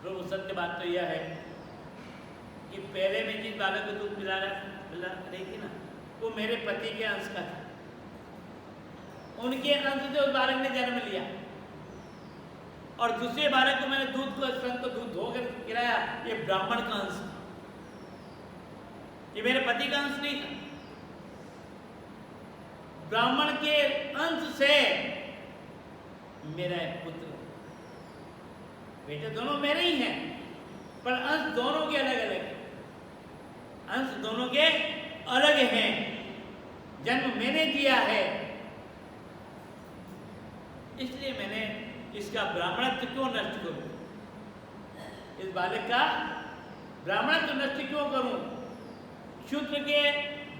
प्रभु सत्य बात तो यह है कि पहले में जिस बालक को दूध पिला रही थी ना, वो मेरे पति के अंश का था। उनके अंश से उस बालक ने जन्म लिया, और दूसरे बालक को मैंने दूध को, स्तन को दूध धोकर खिलाया। ये ब्राह्मण का अंश, ये मेरे पति का अंश नहीं था। ब्राह्मण के अंश से मेरा पुत्र, बेटे दोनों मेरे ही हैं, पर अंश दोनों के अलग अलग, अंश दोनों के अलग हैं। जन्म मैंने दिया है, इसलिए मैंने इसका ब्राह्मणत्व क्यों नष्ट करूं? इस बालक का ब्राह्मणत्व नष्ट क्यों करूं? शूद्र के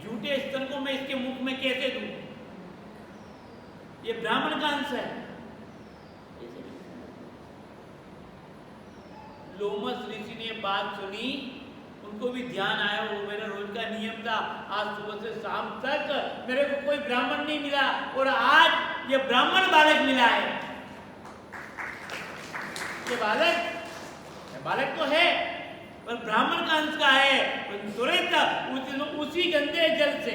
झूठे स्तन को मैं इसके मुख में कैसे दूं? ये ब्राह्मण का अंश है। लोमस ऋषि ने बात सुनी, उनको भी ध्यान आया, वो मेरा रोज का नियम था, आज सुबह से शाम तक मेरे को कोई ब्राह्मण नहीं मिला, और आज ये ब्राह्मण बालक मिला है। ये बालक तो है, पर ब्राह्मण का अंश का है। तुरंत उसी गंदे जल से